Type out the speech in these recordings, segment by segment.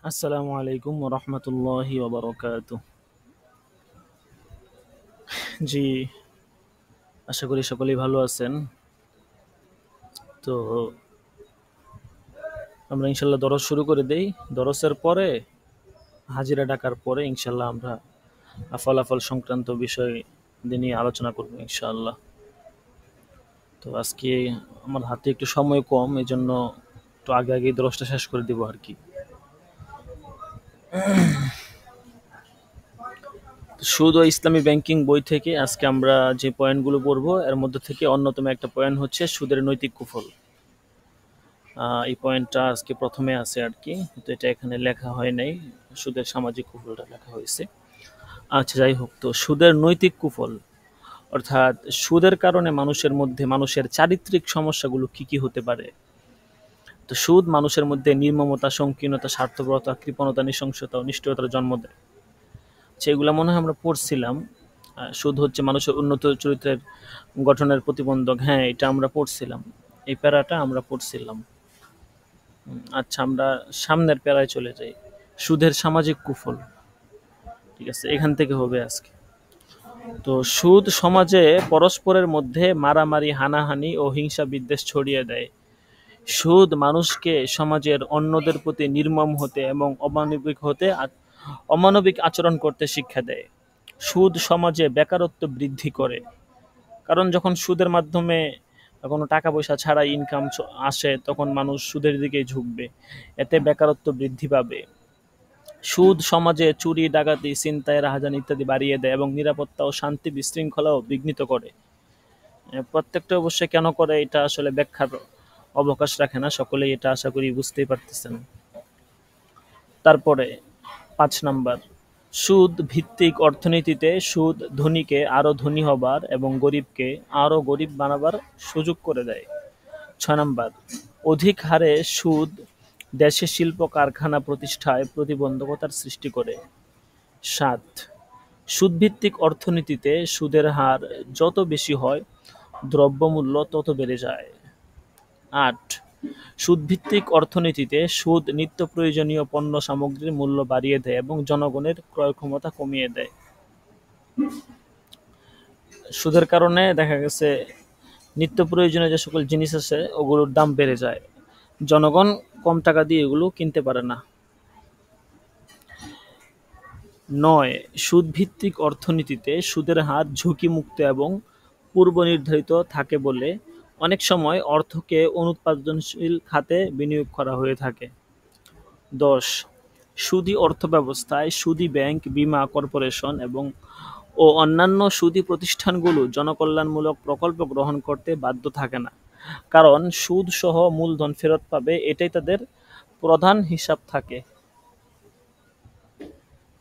আসসালামু আলাইকুম রহমতুল্লাহি ওবরকাত। জি, আশা করি সকলেই ভালো আছেন। তো আমরা ইনশাল্লাহ দরস শুরু করে দেই। দরসের পরে হাজিরা ডাকার পরে ইনশাল্লাহ আমরা ফলাফল সংক্রান্ত বিষয় নিয়ে আলোচনা করব ইনশাআল্লাহ। তো আজকে আমার হাতে একটু সময় কম, এই জন্য একটু আগে আগে দরসটা শেষ করে দিব আর কি। সুদ ও ইসলামী ব্যাংকিং বই থেকে আজকে আমরা যে পয়েন্টগুলো পড়বো এর মধ্যে থেকে অন্যতম একটা পয়েন্ট হচ্ছে সুদের নৈতিক কুফল। এই পয়েন্টটা আজকে প্রথমে আছে আর কি, তো এটা এখানে লেখা হয় নাই, সুদের সামাজিক কুফলটা লেখা হয়েছে। আচ্ছা, যাই হোক, তো সুদের নৈতিক কুফল অর্থাৎ সুদের কারণে মানুষের মধ্যে মানুষের চারিত্রিক সমস্যাগুলো কি কি হতে পারে। তো সুদ মানুষের মধ্যে নির্মমতা, সংকীর্ণতা, স্বার্থপরতা, কৃপণতা, নৃশংসতা ও নিষ্ঠুরতার জন্ম দেয়। সেগুলো মনে হয় আমরা পড়ছিলাম। সুদ হচ্ছে মানুষের উন্নত চরিত্রের গঠনের প্রতিবন্ধক, হ্যাঁ এটা আমরা পড়ছিলাম, এই প্যারাটা আমরা পড়ছিলাম। আচ্ছা, আমরা সামনের প্যারায় চলে যাই। সুদের সামাজিক কুফল, ঠিক আছে, এখান থেকে হবে আজকে। তো সুদ সমাজে পরস্পরের মধ্যে মারামারি, হানাহানি ও হিংসা বিদ্বেষ ছড়িয়ে দেয়। সুদ মানুষকে সমাজের অন্যদের প্রতি নির্মম হতে এবং অমানবিক আচরণ করতে শিক্ষা দেয়। সুদ সমাজে বেকারত্ব বৃদ্ধি করে, কারণ যখন সুদের মাধ্যমে কোনো টাকা পয়সা ছাড়া ইনকাম আসে তখন মানুষ সুদের দিকে ঝুঁকবে, এতে বেকারত্ব বৃদ্ধি পাবে। সুদ সমাজে চুরি, ডাকাতি, ছিনতাই, রাহাজানি ইত্যাদি বাড়িয়ে দেয় এবং নিরাপত্তা ও শান্তি বিশৃঙ্খলাও বিঘ্নিত করে। প্রত্যেকটা অবশ্যই কেন করে এটা আসলে ব্যাখ্যার অবকাশ রাখে না, সকলেই এটা আশা করি বুঝতেই পারতেছেন। তারপরে ৫ নাম্বার, সুদ ভিত্তিক অর্থনীতিতে সুদ ধনীকে আরো ধনী হবার এবং গরিবকে আরো গরিব বানাবার সুযোগ করে দেয়। ৬ নাম্বার, অধিক হারে সুদ দেশে শিল্প কারখানা প্রতিষ্ঠায় প্রতিবন্ধকতার সৃষ্টি করে। ৭, সুদভিত্তিক অর্থনীতিতে সুদের হার যত বেশি হয় দ্রব্যমূল্য তত বেড়ে যায়। ৮, সুদভিত্তিক অর্থনীতিতে সুদ নিত্য প্রয়োজনীয় পণ্য সামগ্রীর মূল্য বাড়িয়ে দেয় এবং জনগণের ক্রয় ক্ষমতা কমিয়ে দেয়। সুদের কারণে দেখা গেছে নিত্য প্রয়োজনীয় যে সকল জিনিস আছে ওগুলোর দাম বেড়ে যায়, জনগণ কম টাকা দিয়ে এগুলো কিনতে পারে না। ৯, সুদভিত্তিক অর্থনীতিতে সুদের হার ঝুঁকিমুক্ত এবং পূর্ব নির্ধারিত থাকে বলে অনেক সময় অর্থকে অনুৎপাদনশীল খাতে বিনিয়োগ করা হয়ে থাকে। ১০, সুদী অর্থব্যবস্থায় সুদী ব্যাংক, বীমা কর্পোরেশন ও অন্যান্য সুদী প্রতিষ্ঠানগুলো জনকল্যাণমূলক প্রকল্প গ্রহণ করতে বাধ্য থাকে না, কারণ সুদ সহ মূলধন ফেরত পাবে এটাই তাদের প্রধান হিসাব থাকে।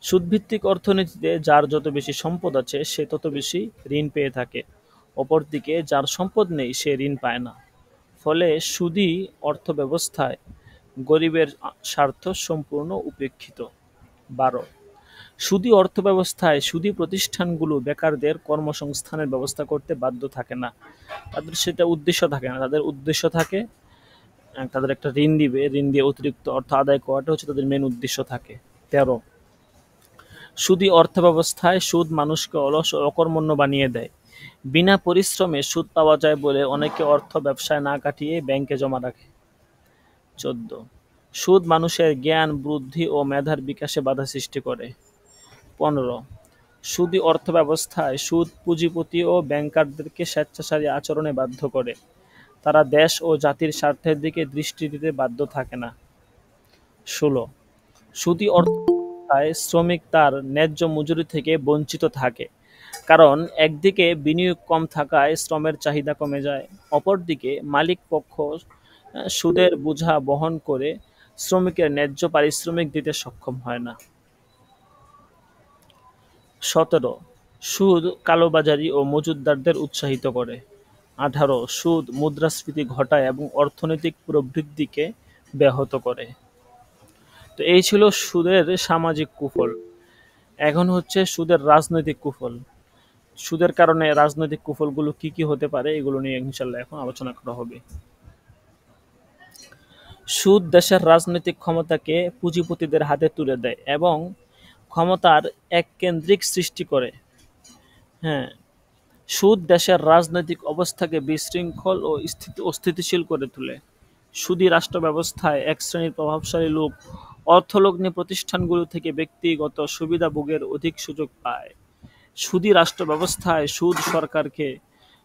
সুদভিত্তিক অর্থনীতিতে যার যত বেশি সম্পদ আছে সে তত বেশি ঋণ পেয়ে থাকে, অপরদিকে যার সম্পদ নেই সে ঋণ পায় না। ফলে সুদী অর্থব্যবস্থায় গরিবের স্বার্থ সম্পূর্ণ উপেক্ষিত। ১২, সুদী অর্থব্যবস্থায় সুদী প্রতিষ্ঠানগুলো বেকারদের কর্মসংস্থানের ব্যবস্থা করতে বাধ্য থাকে না, তাদের সেটা উদ্দেশ্য থাকে না, তাদের উদ্দেশ্য থাকে তাদের একটা ঋণ দিবে, ঋণ দিয়ে অতিরিক্ত অর্থ আদায় করাটা হচ্ছে তাদের মেন উদ্দেশ্য থাকে। ১৩, সুদী অর্থব্যবস্থায় সুদ মানুষকে অলস ও অকর্মণ্য বানিয়ে দেয়। বিনা পরিশ্রমে সুদ পাওয়া যায় বলে অনেকে অর্থ ব্যবসায় না কাটিয়ে ব্যাংকে জমা রাখে। ১৪, সুদ মানুষের জ্ঞান, বুদ্ধি ও মেধার বিকাশে বাধা সৃষ্টি করে। ১৫, সুদী অর্থব্যবস্থায় সুদ পুঁজিপতি ও ব্যাংকারদেরকে স্বেচ্ছাচারী আচরণে বাধ্য করে, তারা দেশ ও জাতির স্বার্থের দিকে দৃষ্টি দিতে বাধ্য থাকে না। ১৬, সুদী অর্থব্যবস্থায় শ্রমিক তার ন্যায্য মজুরি থেকে বঞ্চিত থাকে, কারণ একদিকে বিনিয়োগ কম থাকায় শ্রমের চাহিদা কমে যায়, অপরদিকে মালিক পক্ষ সুদের বোঝা বহন করে শ্রমিকের ন্যায্য পারিশ্রমিক দিতে সক্ষম হয় না। ১৭, সুদ কালোবাজারি ও মজুতদারদের উৎসাহিত করে। ১৮, সুদ মুদ্রাস্ফীতি ঘটায় এবং অর্থনৈতিক প্রবৃদ্ধিকে ব্যাহত করে। তো এই ছিল সুদের সামাজিক কুফল। এখন হচ্ছে সুদের রাজনৈতিক কুফল। সুদের কারণে রাজনৈতিক কুফলগুলো কি কি হতে পারে এগুলো নিয়ে ইনশাল্লাহ এখন আলোচনা করা হবে। সুদ দেশের রাজনৈতিক ক্ষমতাকে পুঁজিপতিদের হাতে তুলে দেয় এবং ক্ষমতার এককেন্দ্রিক সৃষ্টি করে। হ্যাঁ, সুদ দেশের রাজনৈতিক অবস্থাকে বিশৃঙ্খল ও অস্থিতিশীল করে তোলে। সুদী রাষ্ট্র ব্যবস্থায় এক শ্রেণীর প্রভাবশালী লোক অর্থলগ্নি প্রতিষ্ঠানগুলো থেকে ব্যক্তিগত সুবিধা ভোগের অধিক সুযোগ পায়। সুদী রাষ্ট্র ব্যবস্থায় সুদ সরকারকে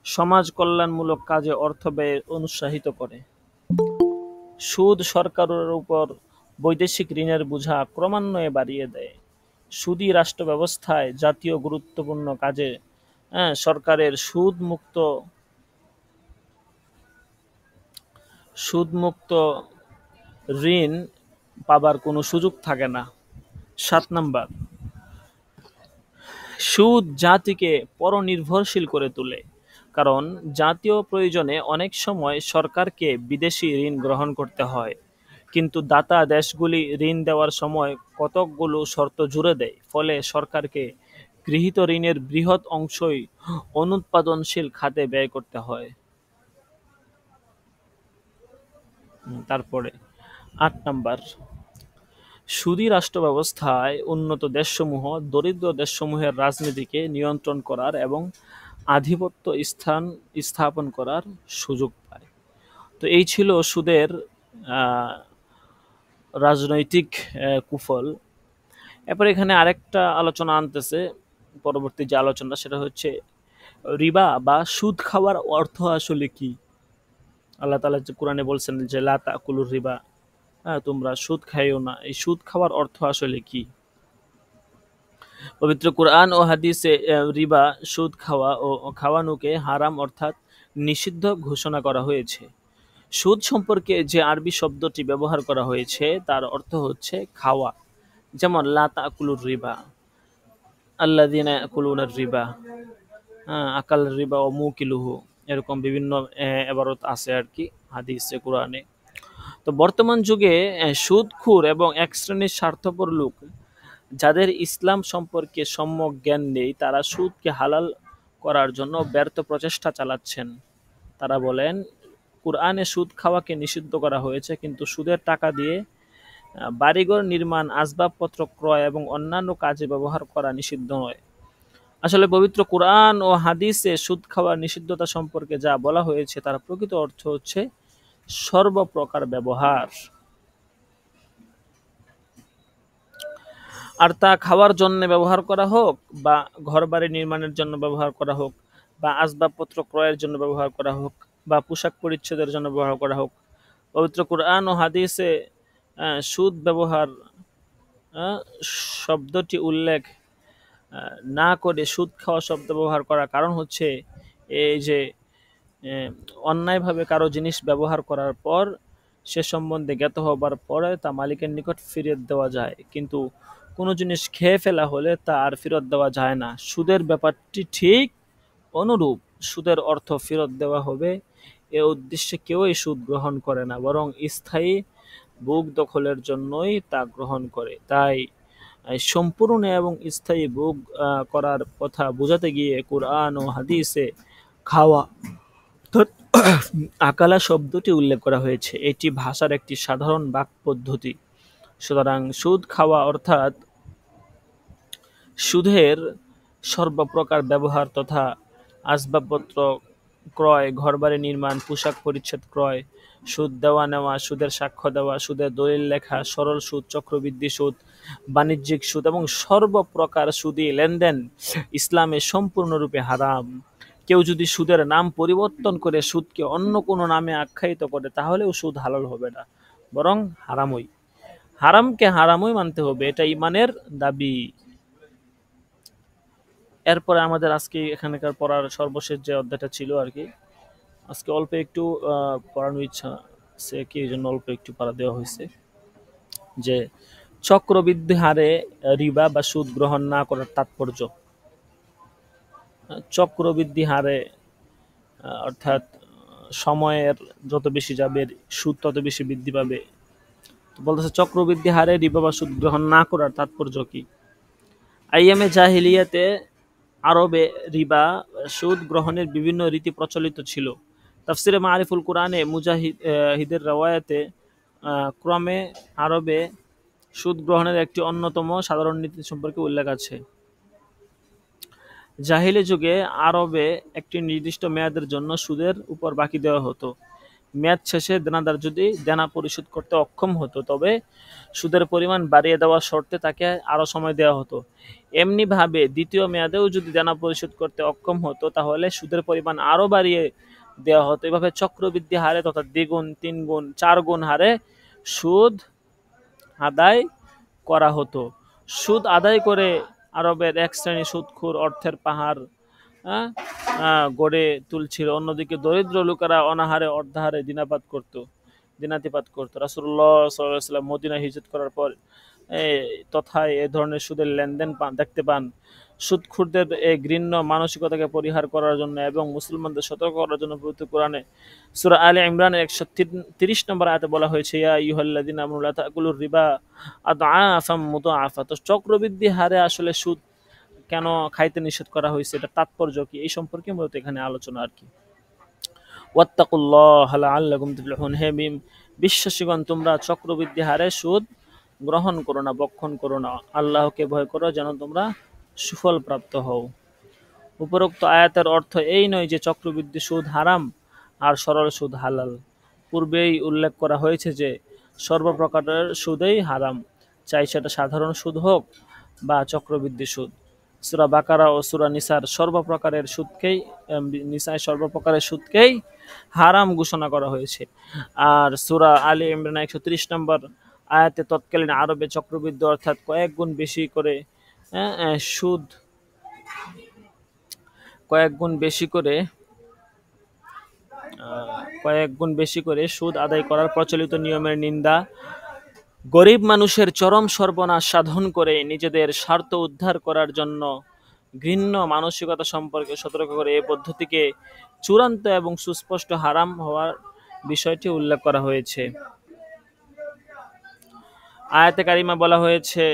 সমাজ কল্যাণমূলক কাজে অর্থ ব্যয়ে উৎসাহিত করে। সুদ সরকারের উপর বৈদেশিক ঋণের বোঝা ক্রমান্বয়ে বাড়িয়ে দেয়। সুদী রাষ্ট্র ব্যবস্থায় জাতীয় গুরুত্বপূর্ণ কাজে সরকারের সুদমুক্ত ঋণ পাবার কোনো সুযোগ থাকে না। ৭ নাম্বার, সুদ জাতিকে পরনির্ভরশীল করে তোলে, কারণ জাতীয় প্রয়োজনে অনেক সময় সরকারকে বিদেশি ঋণ গ্রহণ করতে হয়, কিন্তু দাতা দেশগুলি ঋণ দেওয়ার সময় কতকগুলো শর্ত জুড়ে দেয়, ফলে সরকারকে গৃহীত ঋণের বৃহৎ অংশই অনুৎপাদনশীল খাতে ব্যয় করতে হয়। তারপরে ৮ নাম্বার, সুদী রাষ্ট্র ব্যবস্থায় উন্নত দেশসমূহ দরিদ্র দেশসমূহের রাজনীতিকে নিয়ন্ত্রণ করার এবং আধিপত্য স্থাপন করার সুযোগ পায়। তো এই ছিল সুদের রাজনৈতিক কুফল। এরপর এখানে আরেকটা আলোচনা আনতেছে, পরবর্তী যে আলোচনা সেটা হচ্ছে রিবা বা সুদ খাওয়ার অর্থ আসলে কি। আল্লাহ তাআলা যে কোরআনে বলছেন যে লা তাকুলুর রিবা, তোমরা সুদ খাইও না। এই সুদ খাওয়ার অর্থ আসলে কি? পবিত্র কোরআন ও হাদিসে রিবা, সুদ খাওয়া ও খাওয়ানোকে হারাম অর্থাৎ নিষিদ্ধ ঘোষণা করা হয়েছে। সুদ সম্পর্কে যে আরবি শব্দটি ব্যবহার করা হয়েছে তার অর্থ হচ্ছে খাওয়া, যেমন লা তাকুলুর রিবা, আল্লাযিনা ইয়াকুলুনার রিবা, আকাল রিবা ও মুকিলুহু, এরকম বিভিন্ন ইবারত আছে আর কি হাদিসে কোরআনে। তো বর্তমান যুগে সুদখোর এবং এক শ্রেণীর স্বার্থপর লোক যাদের ইসলাম সম্পর্কে সম্যক জ্ঞান নেই, তারা সুদকে হালাল করার জন্য ব্যর্থ প্রচেষ্টা চালাচ্ছেন। তারা বলেন কুরআনে সুদ খাওয়াকে নিষিদ্ধ করা হয়েছে, কিন্তু সুদের টাকা দিয়ে বাড়িঘর নির্মাণ, আসবাবপত্র ক্রয় এবং অন্যান্য কাজে ব্যবহার করা নিষিদ্ধ নয়। আসলে পবিত্র কুরআন ও হাদিসে সুদ খাওয়ার নিষিদ্ধতা সম্পর্কে যা বলা হয়েছে তার প্রকৃত অর্থ হচ্ছে সর্বপ্রকার ব্যবহার, আর তা খাওয়ার জন্য ব্যবহার করা হোক বা ঘরবাড়ি নির্মাণের জন্য ব্যবহার করা হোক বা আসবাবপত্র ক্রয়ের জন্য ব্যবহার করা হোক বা পোশাক পরিচ্ছদের জন্য ব্যবহার করা হোক। পবিত্র কুরআন ও হাদিসে সুদ ব্যবহার শব্দটি উল্লেখ না করে সুদ খাওয়া শব্দ ব্যবহার করার কারণ হচ্ছে এই যে অন্যায়ভাবে কারো জিনিস ব্যবহার করার পর সে সম্বন্ধে জ্ঞাত হবার পরে তা মালিকের নিকট ফিরিয়ে দেওয়া যায়, কিন্তু কোনো জিনিস খেয়ে ফেলা হলে তা আর ফেরত দেওয়া যায় না। সুদের ব্যাপারটি ঠিক অনুরূপ। সুদের অর্থ ফেরত দেওয়া হবে এ উদ্দেশ্যে কেউই সুদ গ্রহণ করে না, বরং স্থায়ী ভোগ দখলের জন্যই তা গ্রহণ করে। তাই সম্পূর্ণ এবং স্থায়ী ভোগ করার কথা বোঝাতে গিয়ে কুরআন ও হাদিসে খাওয়া আকালা শব্দটি উল্লেখ করা হয়েছে। এটি ভাষার একটি সাধারণ বাক পদ্ধতি। সুতরাং সুদ খাওয়া অর্থাৎ সুদের সর্বপ্রকার ব্যবহার তথা আসবাবপত্র ক্রয়, ঘরবাড়ি নির্মাণ, পোশাক পরিচ্ছদ ক্রয়, সুদ দেওয়া নেওয়া, সুদের সাক্ষ্য দেওয়া, সুদের দলিল লেখা, সরল সুদ, চক্রবৃদ্ধি সুদ, বাণিজ্যিক সুদ এবং সর্বপ্রকার সুদী লেনদেন ইসলামে সম্পূর্ণরূপে হারাম। কেউ যদি সুদের নাম পরিবর্তন করে সুদকে অন্য কোনো নামে আখ্যায়িত করে তাহলেও সুদ হালাল হবে না, বরং হারামই। হারামকে হারামই মানতে হবে, এটা ইমানের দাবি। এরপরে আমাদের আজকে এখানকার পড়ার সর্বশেষ যে অধ্যায়টা ছিল আর কি, আজকে অল্প একটু পড়ানোর ইচ্ছা আছে কি, এই জন্য অল্প একটু পড়া দেওয়া হয়েছে যে চক্রবৃদ্ধি হারে রিবা বা সুদ গ্রহণ না করার তাৎপর্য। চক্রবৃদ্ধি হারে অর্থাৎ সময়ের যত বেশি যাবে সুদ তত বেশি বৃদ্ধি পাবে। তো বলতেছে চক্রবৃদ্ধি হারে রিবা বা সুদ গ্রহণ না করার তাৎপর্য কি? আইয়ামে জাহিলিয়াতে আরবে রিবা সুদ গ্রহণের বিভিন্ন রীতি প্রচলিত ছিল। তাফসিরে মারিফুল কুরআনে মুজাহিদের রওয়ায়াতে ক্রমে আরবে সুদ গ্রহণের একটি অন্যতম সাধারণ নীতি সম্পর্কে উল্লেখ আছে। জাহিলি যুগে আরবে একটি নির্দিষ্ট মেয়াদের জন্য সুদের উপর বাকি দেওয়া হতো। মেয়াদ শেষে দেনাদার যদি দেনা পরিশোধ করতে অক্ষম হতো তবে সুদের পরিমাণ বাড়িয়ে দেওয়ার শর্তে তাকে আরও সময় দেওয়া হতো। এমনিভাবে দ্বিতীয় মেয়াদেও যদি দেনা পরিশোধ করতে অক্ষম হতো তাহলে সুদের পরিমাণ আরও বাড়িয়ে দেওয়া হতো। এভাবে চক্রবৃদ্ধি হারে তথা দ্বিগুণ, তিনগুণ, চারগুণ হারে সুদ আদায় করা হতো। সুদ আদায় করে আরবের এক শ্রেণী সুদখোর অর্থের পাহাড় গড়ে তুলছিল, অন্যদিকে দরিদ্র লোকেরা অনাহারে অর্ধাহারে দিনাতিপাত করত। রাসূলুল্লাহ সাল্লাল্লাহু আলাইহি ওয়াসাল্লাম মদিনা হিজরত করার পর তথায় এ ধরনের সুদের লেনদেন দেখতে পান। সুদখোরদের এই ঘৃণ্য মানসিকতাকে পরিহার করার জন্য এবং মুসলমানদের সতর্ক করার জন্য পবিত্র কোরআনে সূরা আলে ইমরানের 130 নম্বর আয়াতে বলা হয়েছে, ইয়া আইয়ুহাল্লাযীনা আমানু লা তাকুলুর রিবা আদআফাম মুদাআফা। তো চক্রবৃদ্ধি হারে আসলে সুদ কেন খাইতে নিষেধ করা হয়েছে, এটা তাৎপর্য কি, এই সম্পর্কে মূলত এখানে আলোচনা আর কি। ওয়াত্তাকুল্লাহ লাআল্লাকুম তুফলিহুন। হে বিশ্বাসীগণ, তোমরা চক্রবৃদ্ধি হারে সুদ গ্রহণ করো না, বক্ষণ করো না, আল্লাহকে ভয় করো যেন তোমরা সুফল প্রাপ্ত হও। উপরোক্ত আয়াতের অর্থ এই নয় যে চক্রবৃদ্ধি সুদ হারাম আর সরল সুদ হালাল। পূর্বেই উল্লেখ করা হয়েছে যে সর্বপ্রকারের সুদেই হারাম, চাই সেটা সাধারণ সুদ হোক বা চক্রবৃদ্ধি সুদ। সূরা বাকারা ও সূরা নিসায় সর্বপ্রকারের সুদকেই হারাম ঘোষণা করা হয়েছে। আর সূরা আলী ইমরান 130 নম্বর আয়াতে তৎকালীন আরবে চক্রবৃদ্ধি অর্থাৎ কয়েক গুণ বেশি করে সুদ আদায় করার প্রচলিত নিয়মের নিন্দা, গরিব মানুষের চরম সর্বনাশ সাধন করে নিজেদের স্বার্থ উদ্ধার করার জন্য ঘৃণ্য মানসিকতা সম্পর্কে সতর্ক করে এই পদ্ধতিকে চূড়ান্ত এবং সুস্পষ্ট হারাম হওয়ার বিষয়টি উল্লেখ করা হয়েছে। আয়াতে কারিমা বলা হয়েছে,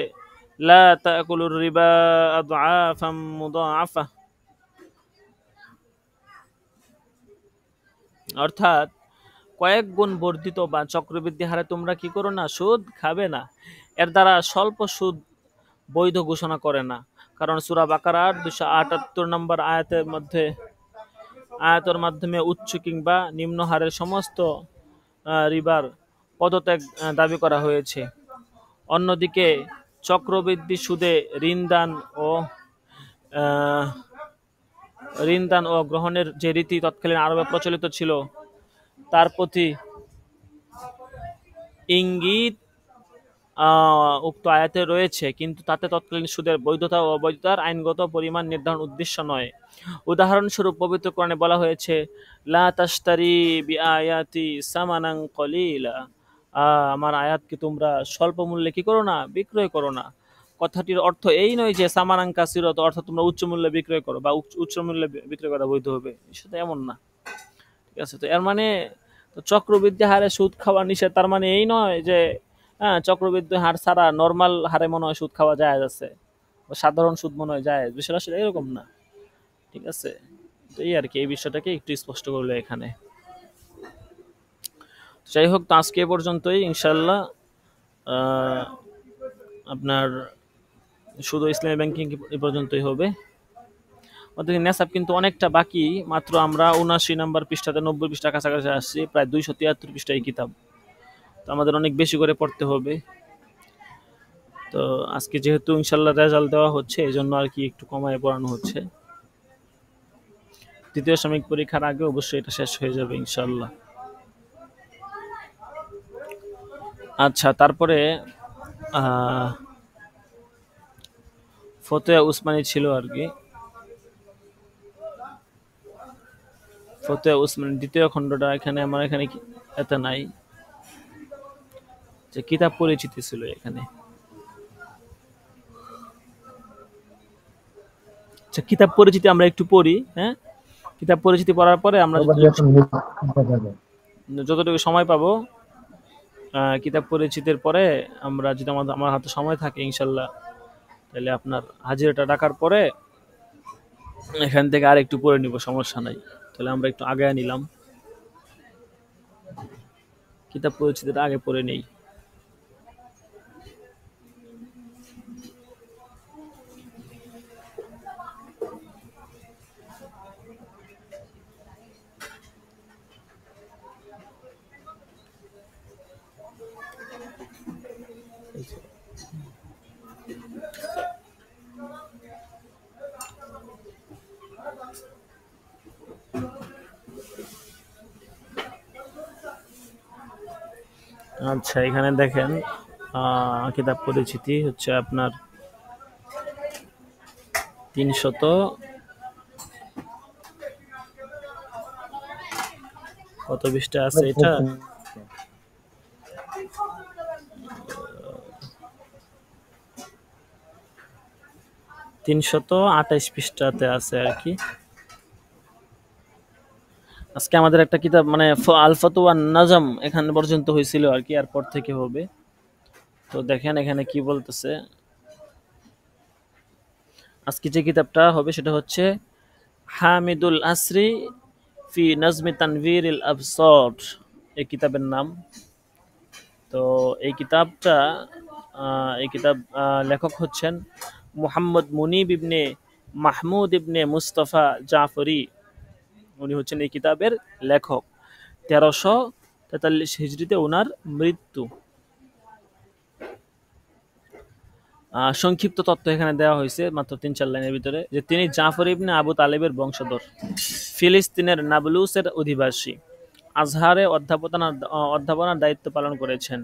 লা তাকুলুর রিবা আদআফাম মুদাআফা, অর্থাৎ কয়েক গুণ বর্ধিত বা চক্রবৃদ্ধি হারে তোমরা কি করো না, সুদ খাবে না। এর দ্বারা স্বল্প সুদ বৈধ ঘোষণা করে না, কারণ সূরা বাকারার 278 নম্বর আয়াতের মাধ্যমে উচ্চ কিংবা নিম্ন হারের সমস্ত রিবার পদত্যাগ দাবি করা হয়েছে। অন্যদিকে চক্রবৃদ্ধি সুদে ঋণদান ও গ্রহণের যে রীতি তৎকালীন আরবে প্রচলিত ছিল তার প্রতি ইঙ্গিত উক্ত আয়াতে রয়েছে, কিন্তু তাতে তৎকালীন সুদের বৈধতা ও অবৈধতার আইনগত পরিমাণ নির্ধারণ উদ্দেশ্য নয়। উদাহরণস্বরূপ পবিত্র কোরআনে বলা হয়েছে, লা তাশতারি বিআয়াতি সামানান কলিলা, আমার আয়াতকে তোমরা স্বল্প মূল্যে কি করো না, বিক্রয় করো না। কথাটির অর্থ এই নয় যে সামানান কাসিরত অর্থাৎ তোমরা উচ্চ মূল্যে বিক্রয় করো বা উচ্চ মূল্যে বিক্রয় করা বৈধ হবে, সেটা এমন না। ঠিক আছে, তো এর মানে চক্রবৃদ্ধি হারে সুদ খাওয়া নিষেধ, তার মানে এই নয় যে চক্রবৃদ্ধি হার ছাড়া নর্মাল হারে মনে হয় সুদ খাওয়া যায় আছে, সাধারণ সুদ মনে হয় যায়, বিষয়টা আসলে এরকম না। ঠিক আছে, তো এই আর কি, এই বিষয়টাকে একটু স্পষ্ট করলো এখানে। যাই হোক, তো আজকে এ পর্যন্তই ইনশাল্লাহ। আপনার শুধু ইসলামী ব্যাংকিং এ পর্যন্তই হবে। ওদের নেশাব কিন্তু অনেকটা বাকি, মাত্র আমরা 79 নম্বর পৃষ্ঠাতে 90 পৃষ্ঠার কাছাকাছি আসছি, প্রায় 273 পৃষ্ঠায় কিতাব, তো আমাদের অনেক বেশি করে পড়তে হবে। তো আজকে যেহেতু ইনশাল্লাহ রেজাল্ট দেওয়া হচ্ছে এই জন্য আর কি একটু কমায় পড়ানো হচ্ছে। দ্বিতীয় সাময়িক পরীক্ষার আগে অবশ্যই এটা শেষ হয়ে যাবে ইনশাল্লাহ। আচ্ছা, তারপরে ফতোয়া উসমানী ছিল আর কি, ফতোয়া উসমানী দ্বিতীয় খণ্ডটা এখানে আমার এখানে এত নাই, যে কিতাব পরিচিতি ছিল এখানে। আচ্ছা, কিতাব পরিচিতি আমরা একটু পড়ি। হ্যাঁ, কিতাব পরিচিতি পড়ার পরে আমরা যতটুকু সময় পাবো, কিতাব পরিচিতির পরে আমরা যদি আমার হাতে সময় থাকে ইনশাল্লাহ, তাহলে আপনার হাজিরাটা ডাকার পরে এখান থেকে আর একটু পড়ে নিব, সমস্যা নাই। তাহলে আমরা একটু আগে নিলাম। কিতাব পরিচিতিটা আগে পড়ে নেই। আচ্ছা, এখানে দেখেন কিতাব পরিচিতি হচ্ছে আপনার 300 কত পৃষ্ঠা আছে এটা? 328 পৃষ্ঠাতে আছে আর কি। আজকে আমাদের একটা কিতাব মানে আল ফাতওয়া নাজম এখানে পর্যন্ত হয়েছিল আর কি, এরপর থেকে হবে। তো দেখেন এখানে কি বলতেছে। আজকে যে কিতাবটা হবে সেটা হচ্ছে হামিদুল আসরি ফি নাজমি তানভীরিল আবসার, এই কিতাবের নাম। তো এই কিতাবটা লেখক হচ্ছেন মুহাম্মদ মুনিব ইবনে মাহমুদ ইবনে মুস্তাফা জাফরি। উনি হচ্ছেন এই কিতাবের লেখক। 1343 হিজরিতে ওনার মৃত্যু। সংক্ষিপ্ত তথ্য এখানে দেওয়া হয়েছে মাত্র 3-4 লাইনের ভিতরে, যে তিনি জাফর ইবনে আবু তালেবের বংশধর, ফিলিস্তিনের নাবলুসের অধিবাসী, আজহারে অধ্যাপনার দায়িত্ব পালন করেছেন,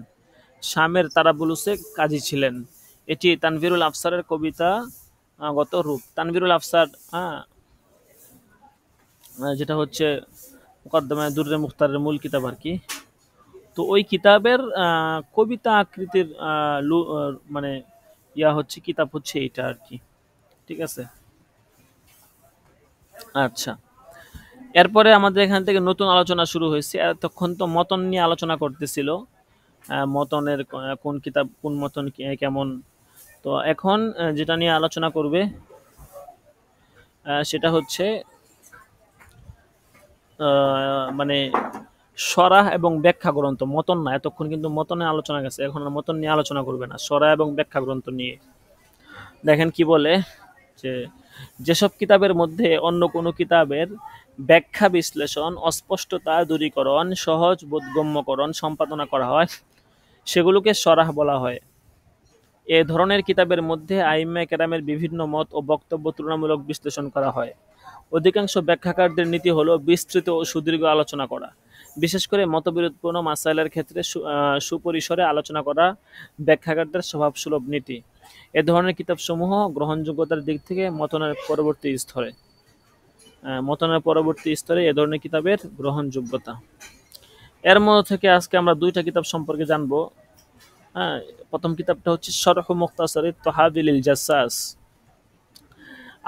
শামের তারাবুলুসে কাজী ছিলেন। এটি তানভীরুল আফসারের কবিতা গত রূপ। তানভীরুল আফসার যেটা হচ্ছে মুকদ্দমায়ে দুররে মুখতারের মূল কিতাব আর কি। তো ওই কিতাবের কবিতা আকৃতির মানে হচ্ছে কিতাব হচ্ছে এটা আর কি। ঠিক আছে। আচ্ছা, এরপরে আমাদের এখান থেকে নতুন আলোচনা শুরু হয়েছে। এতক্ষণ তো মতন নিয়ে আলোচনা করতেছিল, মতনের কোন কিতাব কোন মতন কেমন। তো এখন যেটা নিয়ে আলোচনা করবে সেটা হচ্ছে মানে সরাহ এবং ব্যাখ্যা গ্রন্থ, মতন না। এতক্ষণ কিন্তু মতনে আলোচনা গেছে, এখন আর মতন নিয়ে আলোচনা করবে না, সরাহ এবং ব্যাখ্যা গ্রন্থ নিয়ে। দেখেন কি বলে, যে যেসব কিতাবের মধ্যে অন্য কোনো কিতাবের ব্যাখ্যা বিশ্লেষণ, অস্পষ্টতা দূরীকরণ, সহজ বোধগম্যকরণ সম্পাদনা করা হয় সেগুলোকে সরাহ বলা হয়। এ ধরনের কিতাবের মধ্যে আইম্মায়ে কেরামের বিভিন্ন মত ও বক্তব্য তুলনামূলক বিশ্লেষণ করা হয়। অধিকাংশ ব্যাখ্যাকারদের নীতি হলো বিস্তৃত ও সুদীর্ঘ আলোচনা করা, বিশেষ করে মতবিরোধপূর্ণ মাসাইলের ক্ষেত্রে সুপরিসরে আলোচনা করা ব্যাখ্যাকারদের স্বভাবসুলভ নীতি। এ ধরনের কিতাবসমূহ গ্রহণযোগ্যতার দিক থেকে মতনের পরবর্তী স্তরে এ ধরনের কিতাবের গ্রহণযোগ্যতা। এর মধ্যে থেকে আজকে আমরা 2টা কিতাব সম্পর্কে জানবো। প্রথম কিতাবটা হচ্ছে শরহ মুখতাসার তহাবি লিল জাসসাস।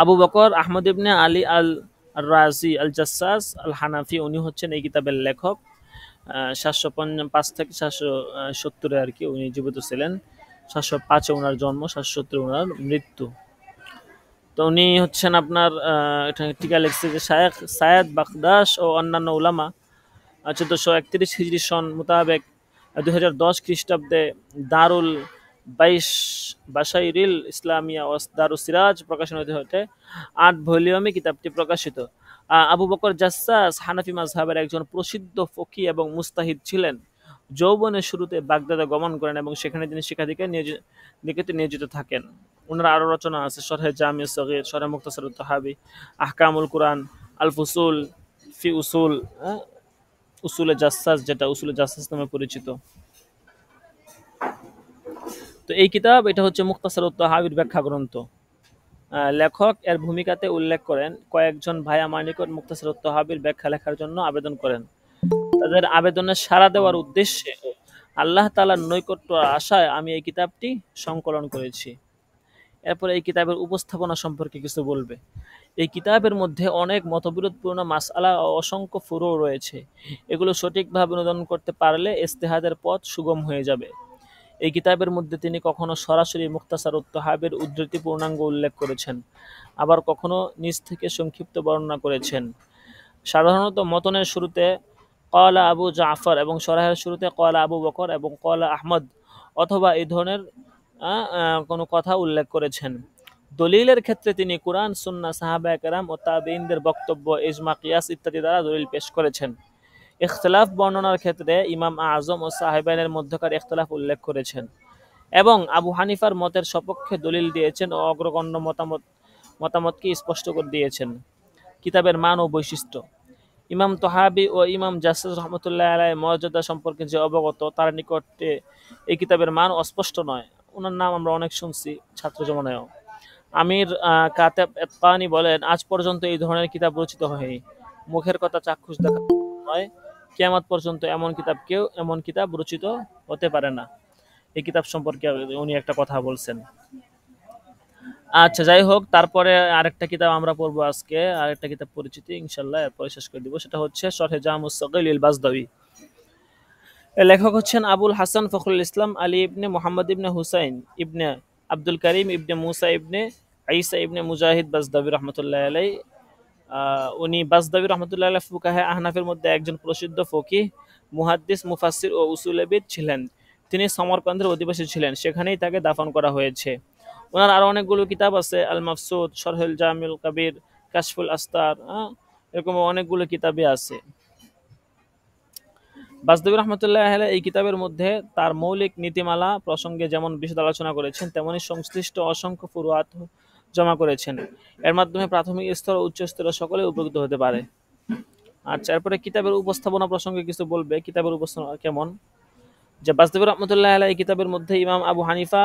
আবু বকর আহমদ ইবনে আলী আল রাজি আল জাসসাস আল হানাফি, উনি হচ্ছেন এই কিতাবের লেখক। 705 থেকে 770 আর কি উনি জীবিত ছিলেন। 705 ওনার জন্ম, 770 ওনার মৃত্যু। তো উনি হচ্ছেন আপনার টিকা লিখছে যে শায়েখ সায়েদ বাগদাস ও অন্যান্য উলামা 1431 হিজরি সন মোতাবেক 2010 খ্রিস্টাব্দে দারুল বাশাইরিল ইসলামিয়া ও দারুস সিরাজ প্রকাশন হতে 8 ভলিউমে কিতাবটি প্রকাশিত। আবু বকর জাসসাস হানাফি মাযহাবের একজন প্রসিদ্ধ ফকি এবং মুস্তাহিদ ছিলেন। যৌবনের শুরুতে বাগদাদে গমন করেন এবং সেখানে তিনি শিক্ষাদীক্ষায় নিয়োজিত থাকেন। ওনার আরও রচনা আছে শরহে জামি সগীর, শরহে মুখতাসার তহাবি, আহকামুল কুরআন, আল ফুসুল ফি উসুলে জাসসাস, যেটা উসুলে জাসসাস নামে পরিচিত। তো এই কিতাব এটা হচ্ছে মুখতাসার তহাবির ব্যাখ্যা গ্রন্থ। লেখক এর ভূমিকাতে উল্লেখ করেন, কয়েকজন ভাই আমার নিকট মুখতাসার তহাবির ব্যাখ্যা লেখার জন্য আবেদন করেন। তাদের আবেদনে সাড়া দেওয়ার উদ্দেশ্যে আল্লাহ তাআলার নৈকট্য আশায় আমি এই কিতাবটি সংকলন করেছি। এরপরে এই কিতাবের উপস্থাপনা সম্পর্কে কিছু বলবে। এই কিতাবের মধ্যে অনেক মতবিরোধপূর্ণ মাসআলা ও অসংখ্য ফুরু রয়েছে। এগুলো সঠিকভাবে অনুধাবন করতে পারলে ইজতিহাদের পথ সুগম হয়ে যাবে। এই কিতাবের মধ্যে তিনি কখনো সরাসরি মুখতাসার তহাবির উদ্ধৃতি পূর্ণাঙ্গ উল্লেখ করেছেন, আবার কখনো নিজ থেকে সংক্ষিপ্ত বর্ণনা করেছেন। সাধারণত মতনের শুরুতে ক্বালা আবু জাফর এবং সরাহের শুরুতে ক্বালা আবু বকর এবং ক্বালা আহমদ অথবা এই ধরনের কোনো কথা উল্লেখ করেছেন। দলিলের ক্ষেত্রে তিনি কুরআন, সুন্নাহ, সাহাবায়ে কেরাম ও তাবেঈনদের বক্তব্য, ইজমা, কিয়াস ইত্যাদি দ্বারা দলিল পেশ করেছেন। ইখতিলাফ বর্ণনার ক্ষেত্রে ইমাম আজম ও সাহেবাইনের মধ্যকার ইখতিলাফ উল্লেখ করেছেন এবং আবু হানিফার মতের সপক্ষে দলিল দিয়েছেন ও অগ্রগণ্য মতামতকে স্পষ্ট করে দিয়েছেন। কিতাবের মান ও বৈশিষ্ট্য। ইমাম তহাবি ও ইমাম জাসসাস রহমতুল্লাহ আলাইহি মর্যাদা সম্পর্কে যে অবগত, তার নিকটে এই কিতাবের মান অস্পষ্ট নয়। ওনার নাম আমরা অনেক শুনছি ছাত্র জমানায়ও। আমির কাতেব এতকানি বলেন, আজ পর্যন্ত এই ধরনের কিতাব রচিত হয়নি। মুখের কথা চাক্ষুষ দেখা নয়, কিয়ামত পর্যন্ত এমন কিতাব রচিত হতে পারে না। এই কিতাব সম্পর্কে উনি একটা কথা বলছেন। আচ্ছা, যাই হোক, তারপরে আরেকটা কিতাব আমরা পড়বো আজকে, আরেকটা কিতাব পরিচিতি ইনশাল্লাহ, এরপরে শেষ করে দিব। সেটা হচ্ছে শরহে জামুস সাগীর ইল বাজদাবি। এর লেখক হচ্ছেন আবুল হাসান ফখরুল ইসলাম আলী ইবনে মুহাম্মদ ইবনে হুসাইন ইবনে আব্দুল করিম ইবনে মুসা ইবনে ঈসা ইবনে মুজাহিদ বাজদাবি রহমতুল্লাহ আলাই। উনি বাজদাবি রহমতুল্লাহ আলাই ফুকাহে আহনাফের মধ্যে একজন প্রসিদ্ধ ফকিহ, মুহাদ্দিস, মুফাসসির ও উসুলবিদ ছিলেন। তিনি সমরকন্দের অধিবাসী ছিলেন, সেখানেই তাকে দাফন করা হয়েছে। ওনার আরো অনেকগুলো কিতাব আছে, আল মাফসুদ, শরহুল জামিল কবির, কাশফুল আস্তার, এরকম অনেকগুলো কিতাবই আছে। বাজদাবি রহমতুল্লাহ আলাইহি এই কিতাবের মধ্যে তার মৌলিক নীতিমালা প্রসঙ্গে যেমন বিশদ আলোচনা করেছেন, তেমনি সংশ্লিষ্ট অসংখ্য ফুরুয়াত জমা করেছেন। এর মাধ্যমে প্রাথমিক স্তর ও উচ্চ স্তরে সকলে উপকৃত হতে পারে। আচ্ছা, এরপরে কিতাবের উপস্থাপনা প্রসঙ্গে কিছু বলবে। কিতাবের উপস্থাপনা কেমন, যে বাজদাবি রহমতুল্লাহ আলাইহি এই কিতাবের মধ্যে ইমাম আবু হানিফা,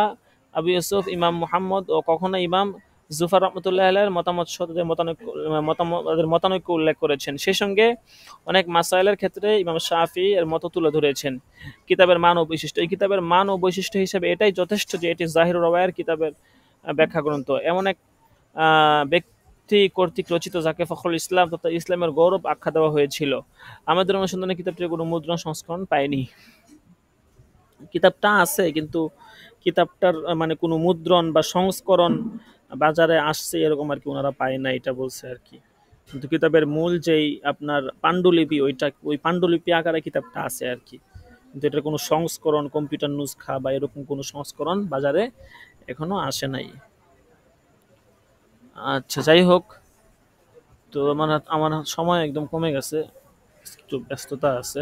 আবু ইউসুফ, ইমাম মুহাম্মদ ও কখনো ইমাম জুফার রহমতুল্লাহ আলাইহির মতানৈক্য উল্লেখ করেছেন। সেই সঙ্গে অনেক মাসাইলের ক্ষেত্রে ইমাম শাফি এর মত তুলে ধরেছেন। কিতাবের মান ও বৈশিষ্ট্য। এই কিতাবের মান ও বৈশিষ্ট্য হিসেবে এটাই যথেষ্ট যে এটি জাহিরুর রাওয়ায়ের কিতাবের ব্যাখ্যা গ্রন্থ, এমন এক ব্যক্তি কর্তৃক রচিত যাকে ফখরুল ইসলাম তথা ইসলামের গৌরব আখ্যা দেওয়া হয়েছিল। আমাদের অনুসন্ধানে কিতাবটির কোনো মুদ্রণ সংস্করণ পায়নি। কিতাবটা আছে, কিন্তু কিতাবটার মানে কোনো মুদ্রণ বা সংস্করণ বাজারে আসছে এরকম আর কি ওনারা পায় না, এটা বলছে আর কি। কিন্তু কিতাবের মূল যেই আপনার পাণ্ডুলিপি, ওই পাণ্ডুলিপি আকারে কিতাবটা আছে আর কি। কিন্তু এটার কোনো সংস্করণ, কম্পিউটার নুসখা বা এরকম কোনো সংস্করণ বাজারে এখনো আসে নাই। আচ্ছা, যাই হোক, তো আমার সময় একদম কমে গেছে, একটু ব্যস্ততা আছে,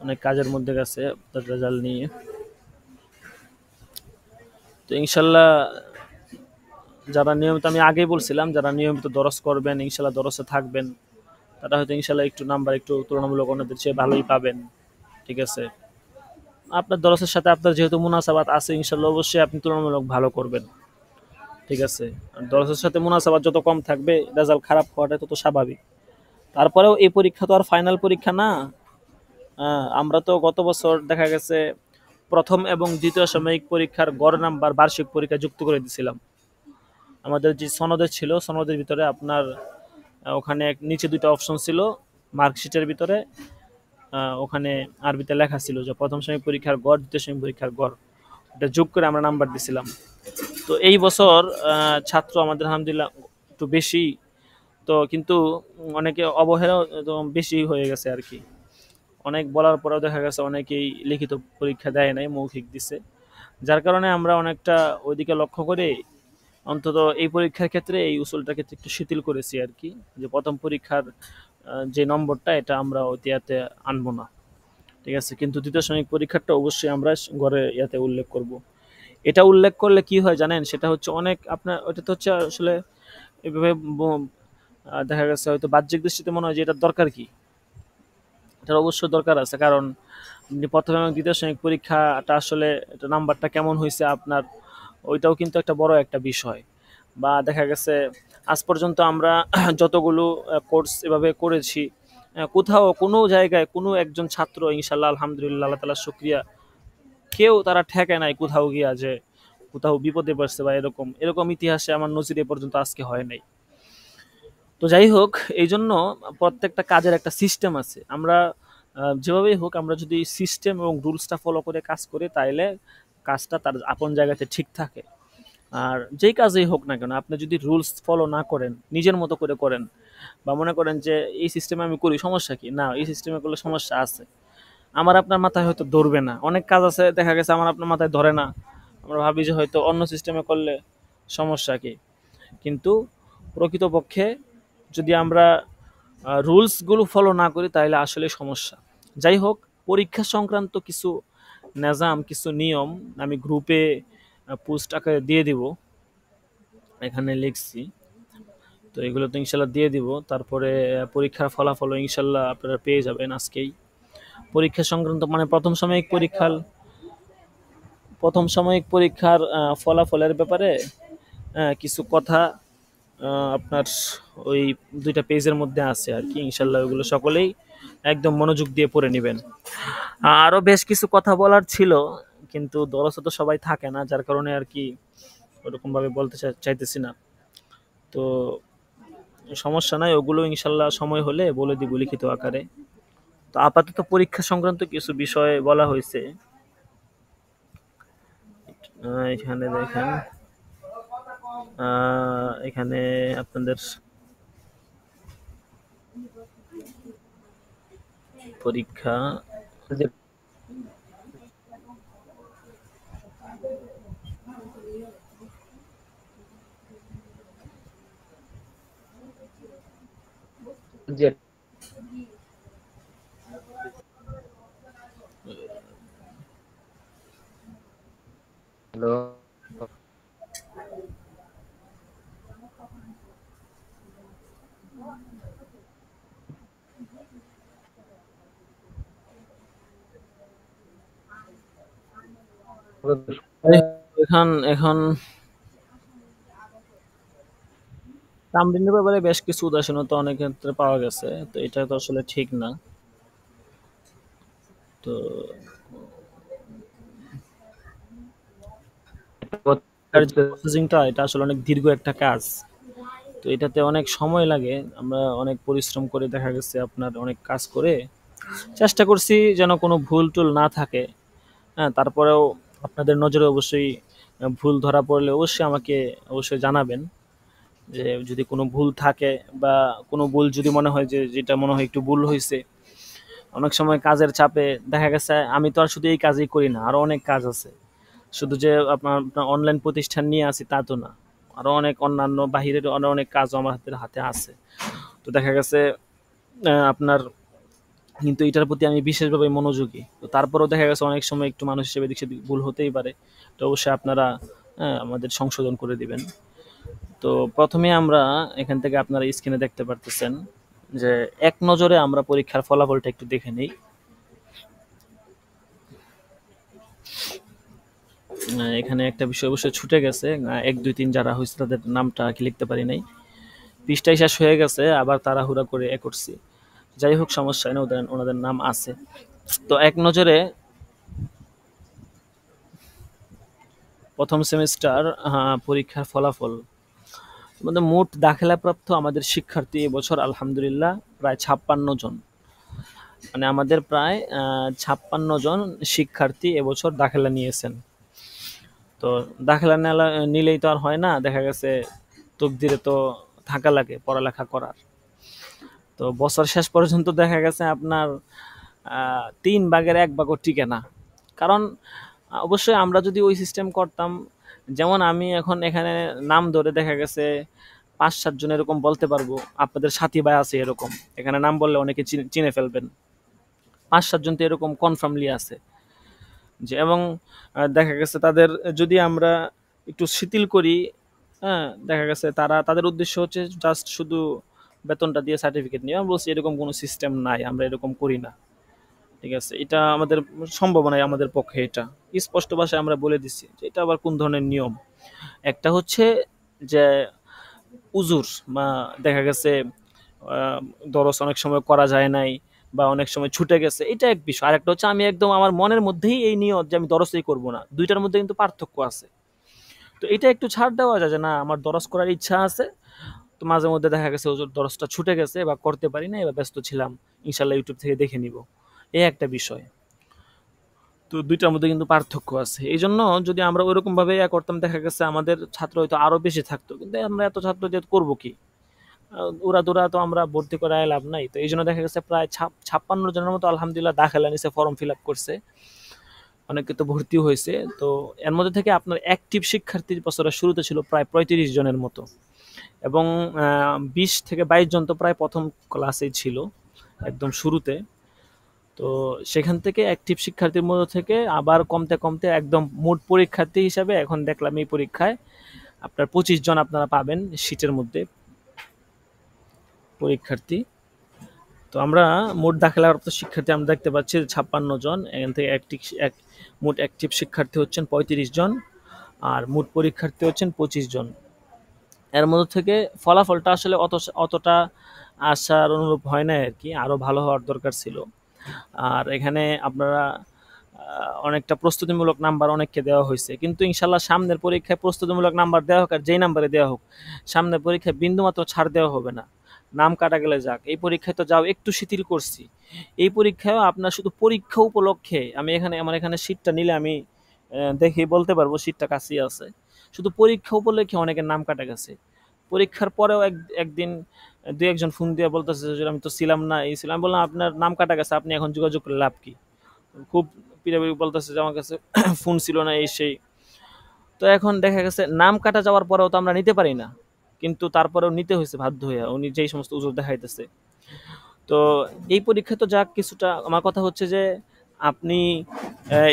অনেক কাজের মধ্যে গেছে রেজাল্ট নিয়ে। তো ইনশাল্লাহ যারা নিয়মিত, আমি আগেই বলছিলাম, যারা নিয়মিত দরস করবেন, ইনশাল্লাহ দরসে থাকবেন, তারা হয়তো ইনশাল্লাহ একটু নাম্বার একটু তুলনামূলক অন্যদের চেয়ে ভালোই পাবেন। ঠিক আছে, আপনার দরসের সাথে আপনার যেহেতু মুনাসাবাত আছে, ইনশাল্লাহ অবশ্যই আপনি তুলনামূলক ভালো করবেন। ঠিক আছে, আর দরসের সাথে মুনাসাবাত যত কম থাকবে, রেজাল্ট খারাপ হওয়াটা তত স্বাভাবিক। তারপরেও এই পরীক্ষা তো আর ফাইনাল পরীক্ষা না। আমরা তো গত বছর দেখা গেছে প্রথম এবং দ্বিতীয় সাময়িক পরীক্ষার গড় নাম্বার বার্ষিক পরীক্ষা যুক্ত করে দিয়েছিলাম। আমাদের যে সনদের ছিল, সনদের ভিতরে আপনার ওখানে নিচে দুইটা অপশন ছিল মার্কশিটের ভিতরে, ওখানে আরবিতে লেখা ছিল যে প্রথম সাময়িক পরীক্ষার গড়, দ্বিতীয় সাময়িক পরীক্ষার গড়, এটা যোগ করে আমরা নাম্বার দিছিলাম। তো এই বছর ছাত্র আমাদের আলহামদুলিল্লাহ একটু বেশি, তো কিন্তু অনেকে অবহেলাও বেশি হয়ে গেছে আর কি। অনেক বলার পরেও দেখা গেছে অনেকেই লিখিত পরীক্ষা দেয় নাই, মৌখিক দিছে, যার কারণে আমরা অনেকটা ওইদিকে লক্ষ্য করে অন্তত এই পরীক্ষার ক্ষেত্রে এই উসুলটার ক্ষেত্রে একটু শিথিল করেছি আর কি, যে প্রথম পরীক্ষার যে নম্বরটা এটা আমরা ইয়াতে আনবো না। ঠিক আছে, কিন্তু দ্বিতীয় সাময়িক পরীক্ষাটা অবশ্যই আমরা ঘরে ইয়াতে উল্লেখ করব। এটা উল্লেখ করলে কি হয় জানেন, সেটা হচ্ছে অনেক আপনার ওটা তো হচ্ছে আসলে এভাবে দেখা গেছে হয়তো বাহ্যিক দৃষ্টিতে মনে হয় যে এটার দরকার কি, এটার অবশ্যই দরকার আছে। কারণ আপনি প্রথম এবং দ্বিতীয় সাময়িক পরীক্ষাটা আসলে এটা নাম্বারটা কেমন হয়েছে আপনার, ওইটাও কিন্তু একটা বড় একটা বিষয়। বা দেখা গেছে আজ পর্যন্ত আমরা যতগুলো কোর্স এভাবে করেছি, কোথাও কোনো জায়গায় কোনো একজন ছাত্র ইনশাল্লাহ আলহামদুলিল্লাহ আল্লাহ তাআলার শুকরিয়া, কেউ তারা ঠেকে নাই কোথাও গিয়া যে কোথাও বিপদে পড়ছে বা এরকম এরকম ইতিহাসে আমার নজিরে পর্যন্ত আজকে হয় নাই। তো যাই হোক, এই জন্য প্রত্যেকটা কাজের একটা সিস্টেম আছে। আমরা যেভাবেই হোক, আমরা যদি সিস্টেম এবং রুলসটা ফলো করে কাজ করি, তাইলে কাজটা তার আপন জায়গাতে ঠিক থাকে। আর যেই কাজেই হোক না কেন, আপনি যদি রুলস ফলো না করেন, নিজের মতো করে করেন, বা মনে করেন যে এই সিস্টেমে আমি করি, সমস্যা কি? না, এই সিস্টেমে করলে সমস্যা আছে। আমার আপনার মাথায় হয়তো ধরবে না, অনেক কাজ আছে দেখা গেছে আমার আপনার মাথায় ধরে না, আমরা ভাবি যে হয়তো অন্য সিস্টেমে করলে সমস্যা কি। কিন্তু প্রকৃতপক্ষে যদি আমরা রুলসগুলো ফলো না করি তাহলে আসলে সমস্যা। যাই হোক, পরীক্ষা সংক্রান্ত কিছু নিজাম, কিছু নিয়ম আমি গ্রুপে পোস্ট আকারে দিয়ে দিব, এখানে লিখছি। তো এগুলো তো ইনশাল্লাহ দিয়ে দিব। তারপরে পরীক্ষার ফলাফল ইনশাল্লাহ আপনারা পেয়ে যাবেন আজকেই। পরীক্ষা সংক্রান্ত মানে প্রথম সাময়িক পরীক্ষার ফলাফলের ব্যাপারে কিছু কথা আপনার ওই 2টা পেজের মধ্যে আছে আর কি। ইনশাল্লাহ ওগুলো সকলেই একদম মনোযোগ দিয়ে পড়ে নেবেন। আরও বেশ কিছু কথা বলার ছিল, কিন্তু দলস্থ তো সবাই থাকে না, যার কারণে আর কি ওরকমভাবে বলতে চাইতেছি না। তো সমস্যা নাই, ওগুলো ইনশাল্লাহ সময় হলে বলে দিব লিখিত আকারে। তো আপাতত পরীক্ষা সংক্রান্ত কিছু বিষয় বলা হয়েছে। এখানে দেখেন, এখানে আপনাদের পরীক্ষা জি। হ্যালো। এখন এখন তামরিনের ব্যাপারে বেশ কিছু উদাসীনতা অনেক ক্ষেত্রে পাওয়া গেছে, তো এটা তো আসলে ঠিক না। তো এর যে প্রসেসিংটা, এটা আসলে অনেক দীর্ঘ একটা কাজ। তো এটাতে অনেক সময় লাগে, আমরা অনেক পরিশ্রম করে দেখা গেছে আপনার অনেক কাজ করে চেষ্টা করছি যেন কোনো ভুল টুল না থাকে। হ্যাঁ, তারপরেও আপনাদের নজরে অবশ্যই ভুল ধরা পড়লে অবশ্যই আমাকে অবশ্যই জানাবেন, যে যদি কোনো ভুল থাকে বা কোনো ভুল যদি মনে হয় যে যেটা মনে হয় একটু ভুল হয়েছে। অনেক সময় কাজের চাপে দেখা গেছে আমি তো আর শুধু এই কাজই করি না, আরও অনেক কাজ আছে। শুধু যে আপনার আপনার অনলাইন প্রতিষ্ঠান নিয়ে আছি তা তো না, আরও অনেক অন্যান্য বাহিরের অনেক কাজও আমার হাতে আছে। তো দেখা গেছে আপনার কিন্তু এটার প্রতি আমি বিশেষভাবে মনোযোগী। তো তারপরেও দেখা গেছে অনেক সময় একটু মানুষ হিসেবে দিক সেদিক ভুল হতেই পারে। তো অবশ্যই আপনারা আমাদের সংশোধন করে দিবেন। তো প্রথমে আমরা এখান থেকে আপনারা স্ক্রিনে দেখতে পারতেছেন যে এক নজরে আমরা পরীক্ষার ফলাফলটা একটু দেখে নিই। এখানে একটা বিষয় অবশ্যই ছুটে গেছে, 1 2 3 যারা হয়েছে তাদের নামটা কি লিখতে পারি নাই, পৃষ্ঠায় শেষ হয়ে গেছে, আবার তাড়াহুড়া করে করছি। যাই হোক, সমস্যা নেই, ওনাদের নাম আছে। তো এক নজরে প্রথম সেমিস্টার পরীক্ষার ফলাফল আমাদের মোট দাখিলাপ্রাপ্ত আমাদের শিক্ষার্থী এবছর আলহামদুলিল্লাহ প্রায় 56 জন। মানে আমাদের প্রায় 56 জন শিক্ষার্থী এবছর দাখিলা নিয়েছেন। তো দাখিলা নিলেই তো আর হয় না, দেখা গেছে তকদিরে তো থাকা লাগে পড়ালেখা করার। তো বছর শেষ পর্যন্ত দেখা গেছে আপনার 3 ভাগের 1 ভাগও টিকে না। কারণ অবশ্যই আমরা যদি ওই সিস্টেম করতাম, যেমন আমি এখন এখানে নাম ধরে দেখা গেছে 5 7 জন এরকম বলতে পারবো, আপনাদের সাথী ভাই আছে এরকম, এখানে নাম বললে অনেকে চিনে ফেলবেন। 5 7 জন তো এরকম কনফার্মলি আছে যে, এবং দেখা গেছে তাদের যদি আমরা একটু শিথিল করি, হ্যাঁ, দেখা গেছে তাদের উদ্দেশ্য হচ্ছে জাস্ট শুধু বেতনটা দিয়ে সার্টিফিকেট নিয়ে। আমি বলছি এরকম কোনো সিস্টেম নাই, আমরা এরকম করি না। ঠিক আছে, এটা আমাদের সম্ভব নয় আমাদের পক্ষে। এটা স্পষ্ট ভাষায় আমরা বলে দিচ্ছি যে এটা আবার কোন ধরনের নিয়ম। একটা হচ্ছে যে উজুর, বা দেখা গেছে দরস অনেক সময় করা যায় নাই বা অনেক সময় ছুটে গেছে, এটা এক বিষয়। আরেকটা হচ্ছে আমি একদম আমার মনের মধ্যেই এই নিয়ত যে আমি দরসই করব না। দুইটার মধ্যে কিন্তু পার্থক্য আছে। তো এটা একটু ছাড় দেওয়া যায় যে না, আমার দরস করার ইচ্ছা আছে, তো মাঝে মধ্যে দেখা গেছে হুজুর দরসটা ছুটে গেছে বা করতে পারি না, এবার ব্যস্ত ছিলাম, ইনশাল্লাহ ইউটিউব থেকে দেখে নিব, এই একটা বিষয়। তো দুইটার মধ্যে কিন্তু পার্থক্য আছে। এই জন্য যদি আমরা ওইরকম ভাবে করতাম, দেখা গেছে আমাদের ছাত্র হয়তো আরো বেশি থাকতো, কিন্তু আমরা এত ছাত্র যে করবো কি, উড়াদুরা তো আমরা ভর্তি করায় লাভ নাই। তো এই জন্য দেখা গেছে প্রায় 56 জনের মতো আলহামদুলিল্লাহ দাখিলা নিছে, ফর্ম ফিল আপ করছে, অনেকে তো ভর্তিও হয়েছে। তো এর মধ্যে থেকে আপনার অ্যাক্টিভ শিক্ষার্থী বছরের শুরুতে ছিল প্রায় 35 জনের মতো, এবং 20 থেকে 22 জন তো প্রায় প্রথম ক্লাসেই ছিল একদম শুরুতে। তো সেখান থেকে অ্যাক্টিভ শিক্ষার্থীর মধ্যে থেকে আবার কমতে কমতে একদম মোট পরীক্ষার্থী হিসাবে এখন দেখলাম এই পরীক্ষায় আপনার 25 জন আপনারা পাবেন সিটের মধ্যে পরীক্ষার্থী। তো আমরা মোট দাখিলাপ্রাপ্ত শিক্ষার্থী আমরা দেখতে পাচ্ছি 56 জন, এখান থেকে মোট অ্যাক্টিভ শিক্ষার্থী হচ্ছেন 35 জন, আর মোট পরীক্ষার্থী হচ্ছেন 25 জন। এর মধ্যে থেকে ফলাফলটা আসলে অতটা আশার অনুরূপ হয় না আর কি, আরও ভালো হওয়ার দরকার ছিল। আর এখানে আপনারা অনেকটা প্রস্তুতিমূলক নাম্বার অনেককে দেওয়া হয়েছে, কিন্তু ইনশাল্লাহ সামনের পরীক্ষায় প্রস্তুতিমূলক নাম্বার দেওয়া হোক আর যেই নাম্বারে দেওয়া হোক, সামনের পরীক্ষায় বিন্দুমাত্র ছাড় দেওয়া হবে না। নাম কাটা গেলে যাক, এই পরীক্ষায় তো যাও একটু শিথিল করছি। এই পরীক্ষায়ও আপনার শুধু পরীক্ষা উপলক্ষে, আমি এখানে আমার এখানে সিটটা নিলে আমি দেখে বলতে পারবো সিটটা কাছেই আছে, শুধু পরীক্ষা উপলক্ষে অনেকের নাম কাটা গেছে। পরীক্ষার পরেও একদিন দু একজন ফোন দিয়ে বলতেছে যে আমি তো ছিলাম না, এই ছিলাম। আমি বললাম আপনার নাম কাটা গেছে, আপনি এখন যোগাযোগ করে লাভ কি? খুব পিড়াপিড়ি বলতেছে যে আমার কাছে ফোন ছিল না, এই সেই। তো এখন দেখা গেছে নাম কাটা যাওয়ার পরেও তো আমরা নিতে পারি না, কিন্তু তারপরেও নিতে হয়েছে বাধ্য হইয়া, উনি যেই সমস্ত উজুর দেখাইতেছে। তো এই পরীক্ষা তো যাক কিছুটা, আমার কথা হচ্ছে যে আপনি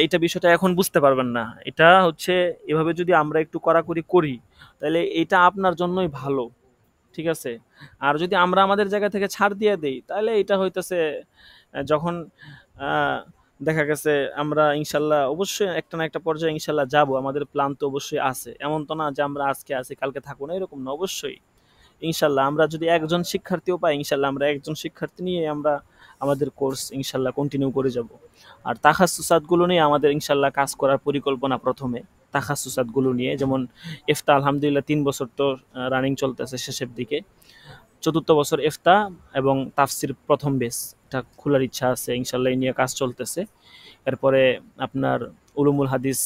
এটা বিষয়টা এখন বুঝতে পারবেন না। এটা হচ্ছে এভাবে যদি আমরা একটু কড়াকড়ি করি তাহলে এটা আপনার জন্যই ভালো, ঠিক আছে? আর যদি আমরা আমাদের জায়গা থেকে ছাড় দিয়ে দেই তাহলে এটা হইতেছে যখন আহ, দেখা গেছে আমরা ইনশাল্লাহ অবশ্যই একটা না একটা পর্যায়ে ইনশাল্লাহ যাব, আমাদের প্ল্যান তো অবশ্যই আছে। এমন তো না যে আমরা আজকে আছি কালকে থাকবো না, এরকম না। অবশ্যই ইনশাল্লাহ আমরা যদি একজন শিক্ষার্থীও পাই, ইনশাল্লাহ আমরা একজন শিক্ষার্থী নিয়ে আমরা আমাদের কোর্স ইনশাল্লাহ কন্টিনিউ করে যাব। আর তাখাসুসাতগুলো নিয়ে আমাদের ইনশাল্লাহ কাজ করার পরিকল্পনা প্রথমে, তাখাসুসাতগুলো নিয়ে, যেমন ইফতা আলহামদুলিল্লাহ 3 বছর তো রানিং চলতেছে, শেষের দিকে 4র্থ বছর ইফতা এবং তাফসির প্রথম বেস, এটা খোলার ইচ্ছা আছে ইনশাল্লাহ, এই নিয়ে কাজ চলতেছে। এরপরে আপনার উলুমুল হাদিস,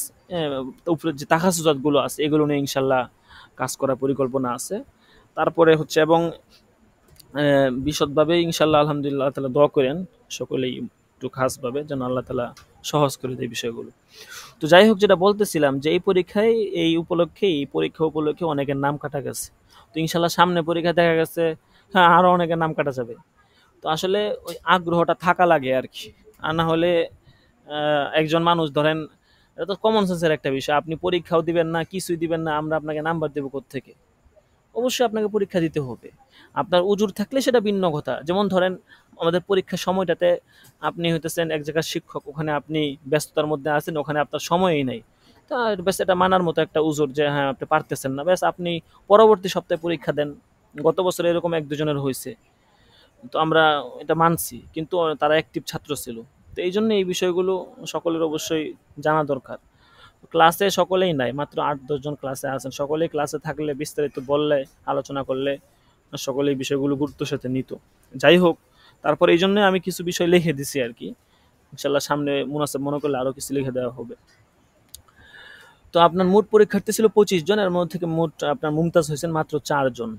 উপরে যে তাখাসুসাতগুলো আছে এগুলো নিয়ে ইনশাল্লাহ কাজ করার পরিকল্পনা আছে। তারপরে হচ্ছে এবং বিশদভাবে ইনশাল্লাহ আলহামদুলিল্লাহ তালা দোয়া করেন সকলেই একটু খাসভাবে, যেন আল্লাহ তালা সহজ করে দেয় বিষয়গুলো। তো যাই হোক, যেটা বলতেছিলাম যে এই পরীক্ষায় এই পরীক্ষা উপলক্ষে অনেকের নাম কাটা গেছে। তো ইনশাল্লাহ সামনে পরীক্ষা দেখা গেছে হ্যাঁ আরও অনেকের নাম কাটা যাবে। তো আসলে ওই আগ্রহটা থাকা লাগে আর কি, আর না হলে একজন মানুষ ধরেন, এটা তো কমন সেন্সের একটা বিষয়, আপনি পরীক্ষাও দিবেন না, কিছুই দিবেন না, আমরা আপনাকে নাম্বার দেবো কোত্থেকে? অবশ্যই আপনাকে পরীক্ষা দিতে হবে। আপনার উজুর থাকলে সেটা ভিন্ন কথা। যেমন ধরেন আমাদের পরীক্ষার সময়টাতে আপনি হইতেছেন এক জায়গার শিক্ষক, ওখানে আপনি ব্যস্ততার মধ্যে আছেন, ওখানে আপনার সময়ই নাই। তা ব্যাস এটা মানার মতো একটা উজুর যে হ্যাঁ আপনি পারতেছেন না, ব্যাস আপনি পরবর্তী সপ্তাহে পরীক্ষা দেন। গত বছর এরকম এক দুজনের হয়েছে, তো আমরা এটা মানছি, কিন্তু তারা অ্যাক্টিভ ছাত্র ছিল। তো এই জন্য এই বিষয়গুলো সকলের অবশ্যই জানা দরকার। ক্লাসে সকলেই নাই, মাত্র 8-10 জন ক্লাসে আছেন, সকলেই ক্লাসে থাকলে বিস্তারিত বললে, আলোচনা করলে সকলেই বিষয়গুলো গুরুত্বের সাথে নিত। যাই হোক, তারপর এই জন্য আমি কিছু বিষয় লিখে দিছি আর কি, ইনশাল্লাহ সামনে মুনাসাব মনে করলে আরও কিছু লিখে দেওয়া হবে। তো আপনার মোট পরীক্ষার্থী ছিল 25 জন, এর মধ্যে থেকে মোট আপনার মুমতাজ হয়েছেন মাত্র 4 জন।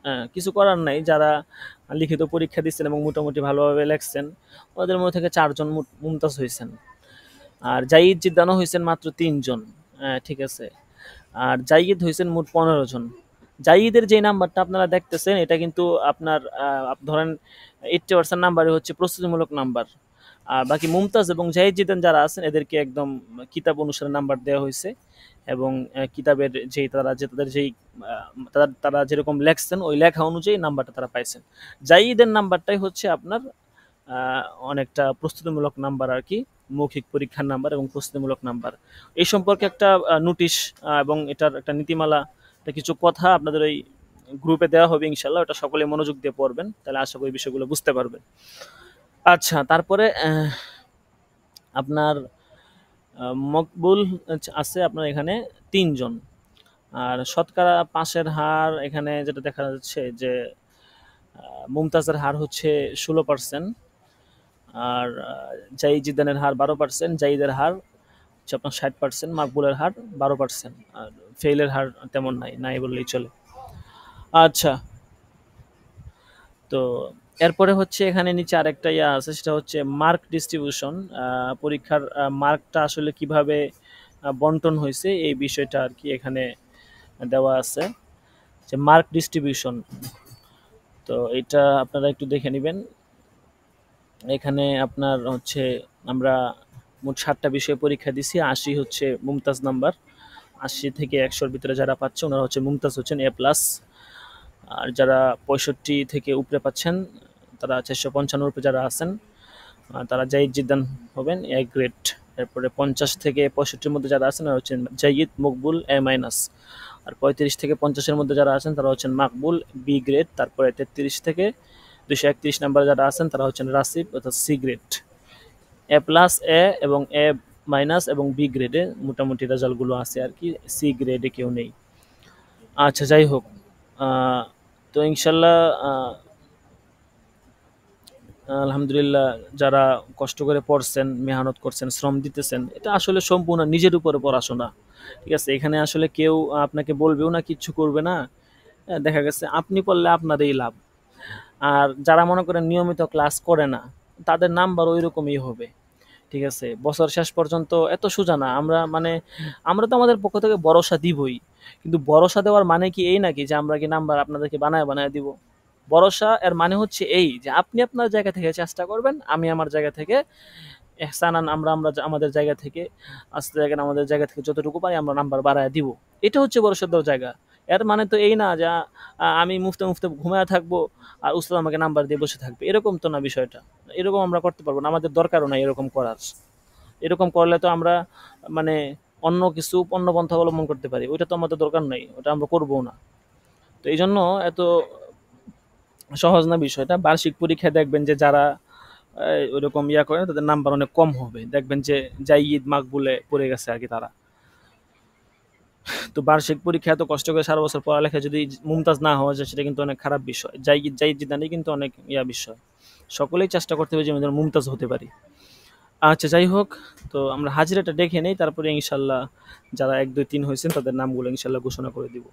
হ্যাঁ, কিছু করার নাই, যারা লিখিত পরীক্ষা দিচ্ছেন এবং মোটামুটি ভালোভাবে লেখছেন ওদের মধ্যে থেকে 4 জন মুমতাজ হয়েছেন। আর জাইদ জিদ্দানো হয়েছেন মাত্র 3 জন। হ্যাঁ, ঠিক আছে। আর জাইদ হয়েছেন মোট 15 জন। জাইদের যে নাম্বারটা আপনারা দেখতেছেন এটা কিন্তু আপনার ধরেন 80% নাম্বারই হচ্ছে প্রস্তুতিমূলক নাম্বার। আর বাকি মুমতাজ এবং জাহিদ জিদান যারা আছেন এদেরকে একদম কিতাব অনুসারে নাম্বার দেওয়া হয়েছে, এবং কিতাবের যেই তাদের যেই তারা যেরকম লেখছেন ওই লেখা অনুযায়ী নাম্বারটা তারা পাইছেন। জাহিদের নাম্বারটাই হচ্ছে আপনার অনেকটা প্রস্তুতিমূলক নাম্বার আর কি, মৌখিক পরীক্ষার নাম্বার এবং প্রস্তুতিমূলক নাম্বার। এই সম্পর্কে একটা নোটিশ এবং এটার একটা নীতিমালা, একটা কিছু কথা আপনাদের ওই গ্রুপে দেওয়া হবে ইনশাল্লাহ, ওটা সকলে মনোযোগ দিয়ে পড়বেন, তাহলে আশা করি বিষয়গুলো বুঝতে পারবেন। আচ্ছা, তারপরে আপনার মকবুল আছে আপনার এখানে 3 জন। আর শতকরা পাশের হার এখানে যেটা দেখা যাচ্ছে যে মুমতাজের হার হচ্ছে 16%, আর জাইজিদানের হার 12%, জাইদের হার হচ্ছে আপনার 60%, মাকবুলের হার 12%, আর ফেইলের হার তেমন নাই, নাই বললেই চলে। আচ্ছা, তো এরপরে হচ্ছে এখানে নিচে আরেকটা ইয়া আছে, সেটা হচ্ছে মার্ক ডিস্ট্রিবিউশন। পরীক্ষার মার্কটা আসলে কিভাবে বন্টন হয়েছে এই বিষয়টা আর কি এখানে দেওয়া আছে, যে মার্ক ডিস্ট্রিবিউশন। তো এটা আপনারা একটু দেখে নেবেন। এখানে আপনার হচ্ছে আমরা মোট ৭টা বিষয়ে পরীক্ষা দিছি। ৮০ হচ্ছে মুমতাজ নাম্বার। ৮০ থেকে ১০০-র ভিতরে যারা পাচ্ছে ওনারা হচ্ছে মুমতাজ, হচ্ছেন এ প্লাস। আর যারা ৬৫ থেকে উপরে পাচ্ছেন, তারা ৪৫৫-র উপরে যারা আছেন, তারা জাইদ জিদ্দান হবেন এ গ্রেড। এরপরে ৫০ থেকে ৬৫-র মধ্যে যারা আছেন তারা হচ্ছেন জাইদ মকবুল এ মাইনাস। আর ৩৫ থেকে ৫০-এর মধ্যে যারা আছেন তারা হচ্ছেন মাকবুল বি গ্রেড। তারপরে ৩৩ থেকে ২৩১ নাম্বার যারা আছেন তারা হচ্ছেন রাসিব অর্থাৎ সি গ্রেড। এ প্লাস, এ এবং এ মাইনাস এবং বি গ্রেডে মোটামুটি রেজাল্টগুলো আছে আর কি, সি গ্রেডে কেউ নেই। আচ্ছা, যাই হোক। তো ইনশাল্লাহ আলহামদুলিল্লাহ, যারা কষ্ট করে পড়ছেন, মেহনত করছেন, শ্রম দিতেছেন, এটা আসলে সম্পূর্ণ নিজের উপরে পড়াশোনা। ঠিক আছে, এখানে আসলে কেউ আপনাকে বলবেও না, কিচ্ছু করবে না। দেখা গেছে আপনি পড়লে আপনারই লাভ। আর যারা মনে করেন নিয়মিত ক্লাস করে না, তাদের নাম্বার ওই রকমই হবে। ঠিক আছে, বছর শেষ পর্যন্ত এত সোজা না। আমরা তো আমাদের পক্ষ থেকে ভরসা দিবই, কিন্তু ভরসা দেওয়ার মানে কি এই নাকি যে আমরা কি নাম্বার আপনাদেরকে বানায় বানায় দিব? ভরসা এর মানে হচ্ছে এই যে আপনি আপনার জায়গা থেকে চেষ্টা করবেন, আমি আমার জায়গা থেকে এহসানান, আমরা আমরা আমাদের জায়গা থেকে আস্তে দেখেন আমাদের জায়গা থেকে যতটুকু পারি আমরা নাম্বার বাড়ায় দিব। এটা হচ্ছে ভরসা দেওয়ার জায়গা। এর মানে তো এই না যে আমি মুফতে মুফতে ঘুমায় থাকবো আর উস্তাদ আমাকে নাম্বার দিয়ে বসে থাকবে, এরকম তো না বিষয়টা। এরকম আমরা করতে পারবো না, আমাদের দরকারও নাই এরকম করার। এরকম করলে তো আমরা মানে অন্য কিছু অন্য পন্থা অবলম্বন করতে পারি, ওইটা তো আমাদের দরকার নাই, ওটা আমরা করবো না। তো এই জন্য এত সহজ না বিষয়টা। বার্ষিক পরীক্ষায় দেখবেন যে যারা ওইরকম ইয়া করে তাদের নাম্বার অনেক কম হবে, দেখবেন যে জাইদ মাকবুলে পড়ে গেছে আর কি তারা। তো বার্ষিক পরীক্ষা এত কষ্ট করে সারা বছর পড়ালেখা যদি মুমতাজ না হওয়া যায়, সেটা কিন্তু অনেক খারাপ বিষয়। জাইদ জিদানি কিন্তু অনেক ইয়া বিষয়। সকলেই চেষ্টা করতে হবে যে আমি যেন মুমতাজ হতে পারি। আচ্ছা, যাই হোক। তো আমরা হাজিরাটা দেখে নেই, তারপরে ইনশাল্লাহ যারা ১ ২ ৩ হয়েছেন তাদের নামগুলো ইনশাল্লাহ ঘোষণা করে দিব।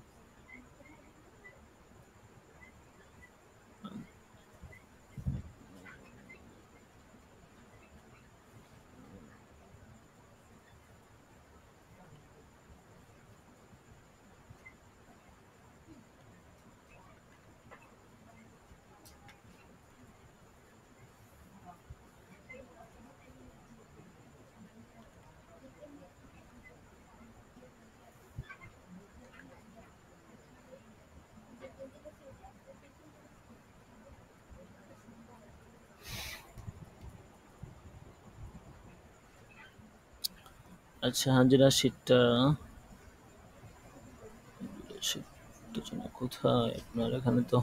আচ্ছা, হাজিরা শীটটা কোথায় আপনার? এখানে তো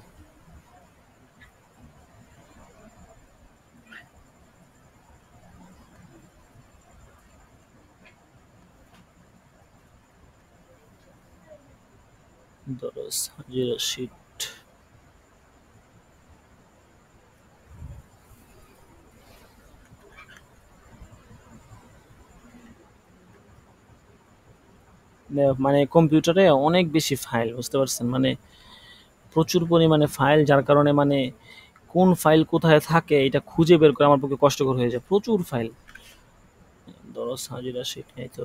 ১০ হাজিরা শীট। মানে কম্পিউটারে অনেক বেশি ফাইল, বুঝতে পারছেন? মানে প্রচুর পরিমাণে ফাইল, যার কারণে মানে কোন ফাইল কোথায় থাকে এটা খুঁজে বের করে আমার পক্ষে কষ্টকর হয়ে যায়, প্রচুর ফাইল। ১০ হাজিরা শীট নেই তো।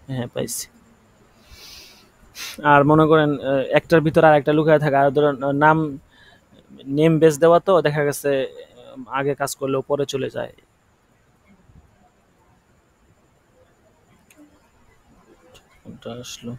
হ্যাঁ, পাইছি। আর মনে করেন একটার ভিতরে আর একটা লুকায় থাকা, আর ধরেন নাম নেম বেস দেওয়া, তো দেখা গেছে আগে কাজ করলেও পরে চলে যায়। কোনটা আসলো?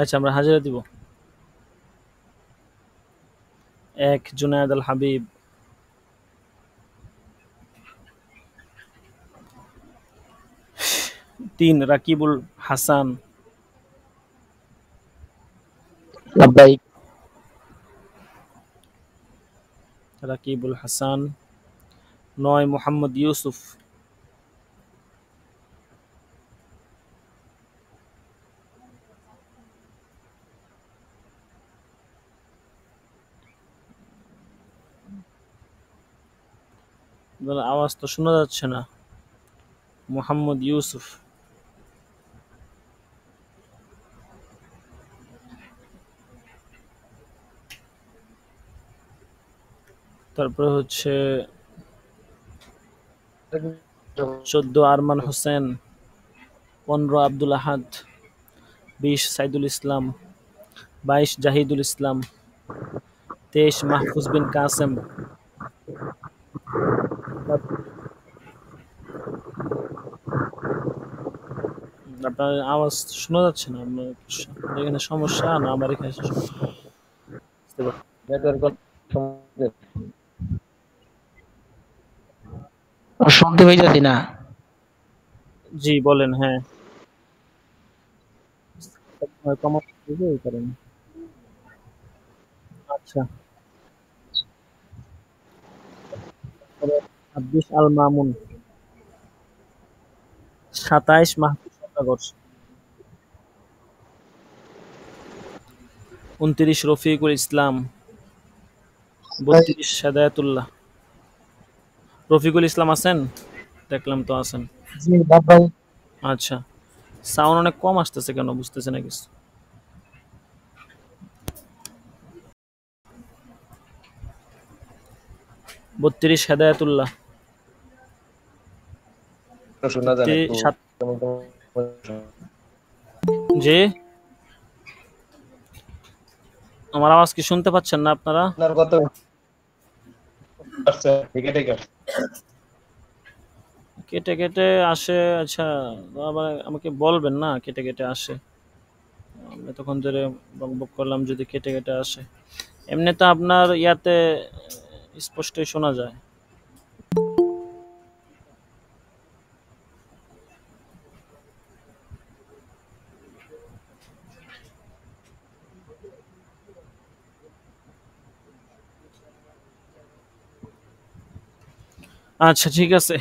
আচ্ছা, আমরা হাজিরা দিব। ১ জুনায়েদ আল হাবিব। তিন রাকিবুল হাসান। লাব্বাইক। রাকিবুল হাসান। নয় মোহাম্মদ ইউসুফ। আওয়াজ তো শোনা যাচ্ছে না। মোহাম্মদ ইউসুফ। তারপরে হচ্ছে 14 আরমান হোসেন। 15 আব্দুল আহাদ। 20 সাইদুল ইসলাম। 22 জাহিদুল ইসলাম। 23 মাহফুজ বিন কাসেম। আপনার আওয়াজ শোনা যাচ্ছে না। আপনার এখানে সমস্যা না আমার এখানে সমস্যা? বুঝতে পারছি। নেটওয়ার্ক শুনতে পাইতেছি না। জি বলেন। হ্যাঁ, কমাতে হবে এই কারণে। আচ্ছা, 26 আল মামুন। 27 মাহফুজ সওদাগর। 29 রফিকুল ইসলাম। 32 হেদায়েতুল্লাহ। রফিকুল ইসলাম আছেন? দেখলাম তো আছেন। জি লাব্বাইক। আচ্ছা, সাউন্ড অনেক কম আসতেছে কেন বুঝতেছে না কিছু। 32 হেদায়েতুল্লাহ। শোনা যায় না একটু। সাত। জি, আমার আওয়াজ কি শুনতে পাচ্ছেন না আপনারা? আপনার কত আসছে? ঠিক আছে। কেটে কেটে আসে। আচ্ছা, আবার আমাকে বলবেন না কেটে কেটে আসে। আমি এতক্ষণ ধরে বকবক করলাম যদি কেটে কেটে আসে। এমনি তো আপনার ইয়াতে স্পষ্টই শোনা যায়। আচ্ছা ঠিক আছে।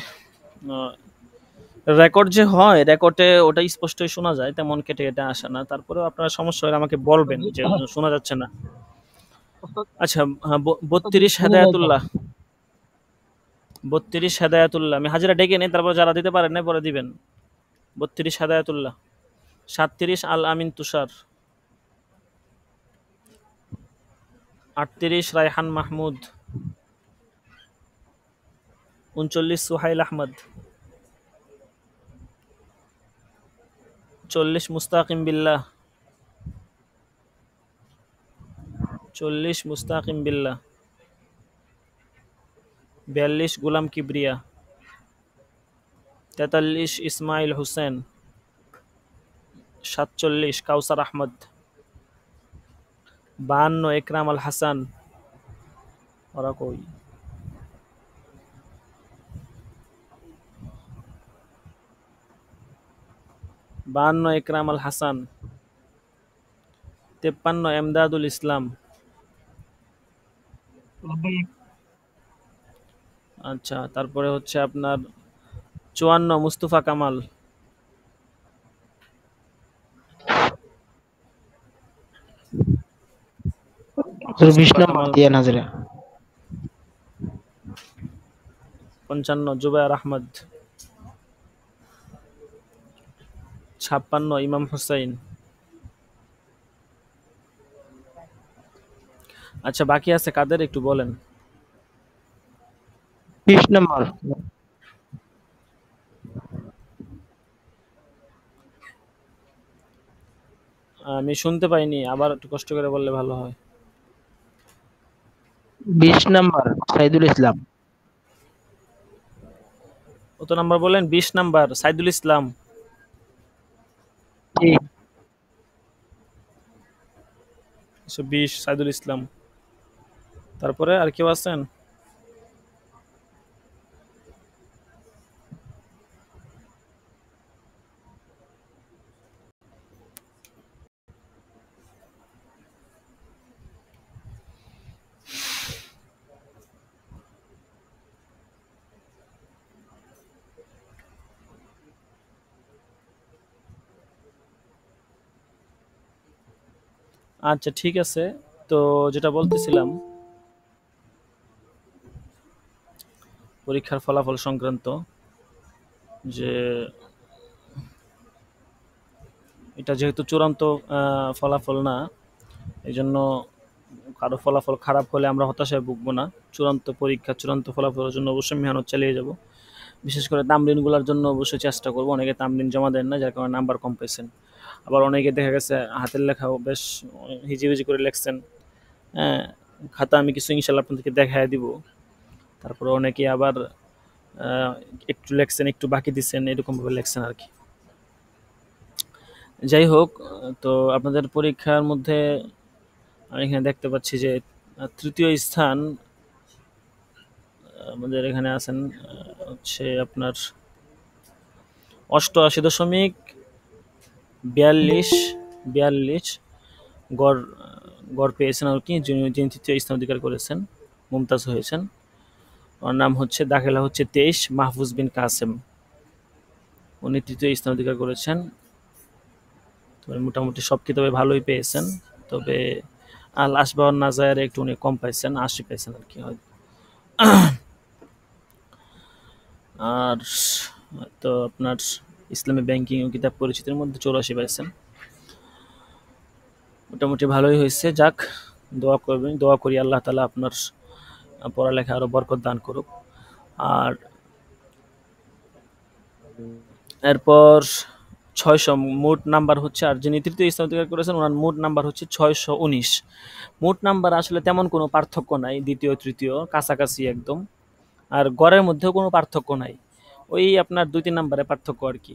রেকর্ড যে হয় রেকর্ডে ওটা স্পষ্টই শোনা যায়, তেমন কেটে কেটে আসে না। তারপরেও আপনার সমস্যা হলে আমাকে বলবেন যে শোনা যাচ্ছে না। আচ্ছা, 32 হেদায়েতুল্লাহ। 32 হেদায়েতুল্লাহ। আমি হাজিরা ডেকে নিই, তারপর যারা দিতে পারেন না পরে দিবেন। 32 হেদায়েতুল্লাহ। 37 আল আমিন তুষার। 38 রায়হান মাহমুদ। 39 সুহাইল আহমদ। 40 মুস্তাকিম বিল্লাহ। 40 মুস্তাকিম বিল্লাহ। 42 গুলাম কিবরিয়া। 43 ইসমাইল হুসেন। 47 কাউসার আহমদ। 52 একরাম আল হাসান। ওরা কই? 52 একরাম আল হাসান। 53 এমদাদুল ইসলাম। লাব্বাইক। আচ্ছা, তারপরে হচ্ছে আপনার 54 মুস্তফা কামাল। 20 মুস্তফা নম্বর কামাল। দিয়া নাজরা। 55 জুবায়ের আহমদ। 56 ইমাম হুসাইন। আচ্ছা, বাকি আছে কাদের একটু বলেন। 20 নম্বর। আমি শুনতে পাইনি, আবার একটু কষ্ট করে বললে ভালো হয়। 20 নম্বর সাইদুল ইসলাম। কত নাম্বার বলেন? 20 নাম্বার সাইদুল ইসলাম। জি। 20 সাইদুল ইসলাম। তারপরে আর কেউ আছেন? আচ্ছা, ঠিক আছে। তো যেটা বলতেছিলাম, পরীক্ষার ফলাফল সংক্রান্ত, যে এটা যেহেতু চূড়ান্ত ফলাফল না, এই জন্য কারো ফলাফল খারাপ হলে আমরা হতাশায় ভুগবো না। চূড়ান্ত পরীক্ষা, চূড়ান্ত ফলাফলের জন্য অবশ্যই মেহনত চালিয়ে যাব। বিশেষ করে তামরিনগুলোর জন্য অবশ্যই চেষ্টা করব। অনেকে তামরিন জমা দেন না, যার কারণে নাম্বার কম পাইছেন। আবার অনেকে দেখা গেছে হাতের লেখাও বেশ হিজিবিজি করে লেখছেন। হ্যাঁ, খাতা আমি কিছু ইনশাল্লাহ আপনাদেরকে দেখায় দিব। তারপরে অনেকে আবার আহ, একটু লেখছেন, একটু বাকি দিচ্ছেন, এরকমভাবে লেখছেন আর কি। যাই হোক, তো আপনাদের পরীক্ষার মধ্যে আমি এখানে দেখতে পাচ্ছি যে তৃতীয় স্থান আমাদের এখানে আছেন হচ্ছে আপনার 88.42 গড় গড় পেয়েছেন আর কি, যিনি তৃতীয় স্থান অধিকার করেছেন, মুমতাজ হয়েছেন। ওর নাম হচ্ছে, দাখিলা হচ্ছে 23, মাহফুজ বিন কাসেম। উনি তৃতীয় স্থান অধিকার করেছেন। তবে মোটামুটি সব কিতাবে ভালোই পেয়েছেন। তবে আল আসবাহ নাজায়ের একটু উনি কম পাইছেন, 80 পাইছেন আর কি হয়তো। আর তো আপনার ইসলামী ব্যাংকিং ও কিতাব পরিচিতির মধ্যে 84 পাইছেন। মোটামুটি ভালোই হয়েছে। যাক, দোয়া করবেন, দোয়া করি আল্লাহ তালা আপনার পড়ালেখা আরো বরকত দান করুক। আর এরপর 600 মোট নাম্বার হচ্ছে, আর যিনি তৃতীয় স্থান অধিকার করেছেন ওনার মোট নাম্বার হচ্ছে 619। মোট নাম্বার আসলে তেমন কোনো পার্থক্য নাই, দ্বিতীয় তৃতীয় কাছাকাছি একদম। আর গড়ের মধ্যেও কোনো পার্থক্য নাই, ওই আপনার 2-3 নাম্বারে পার্থক্য আর কি।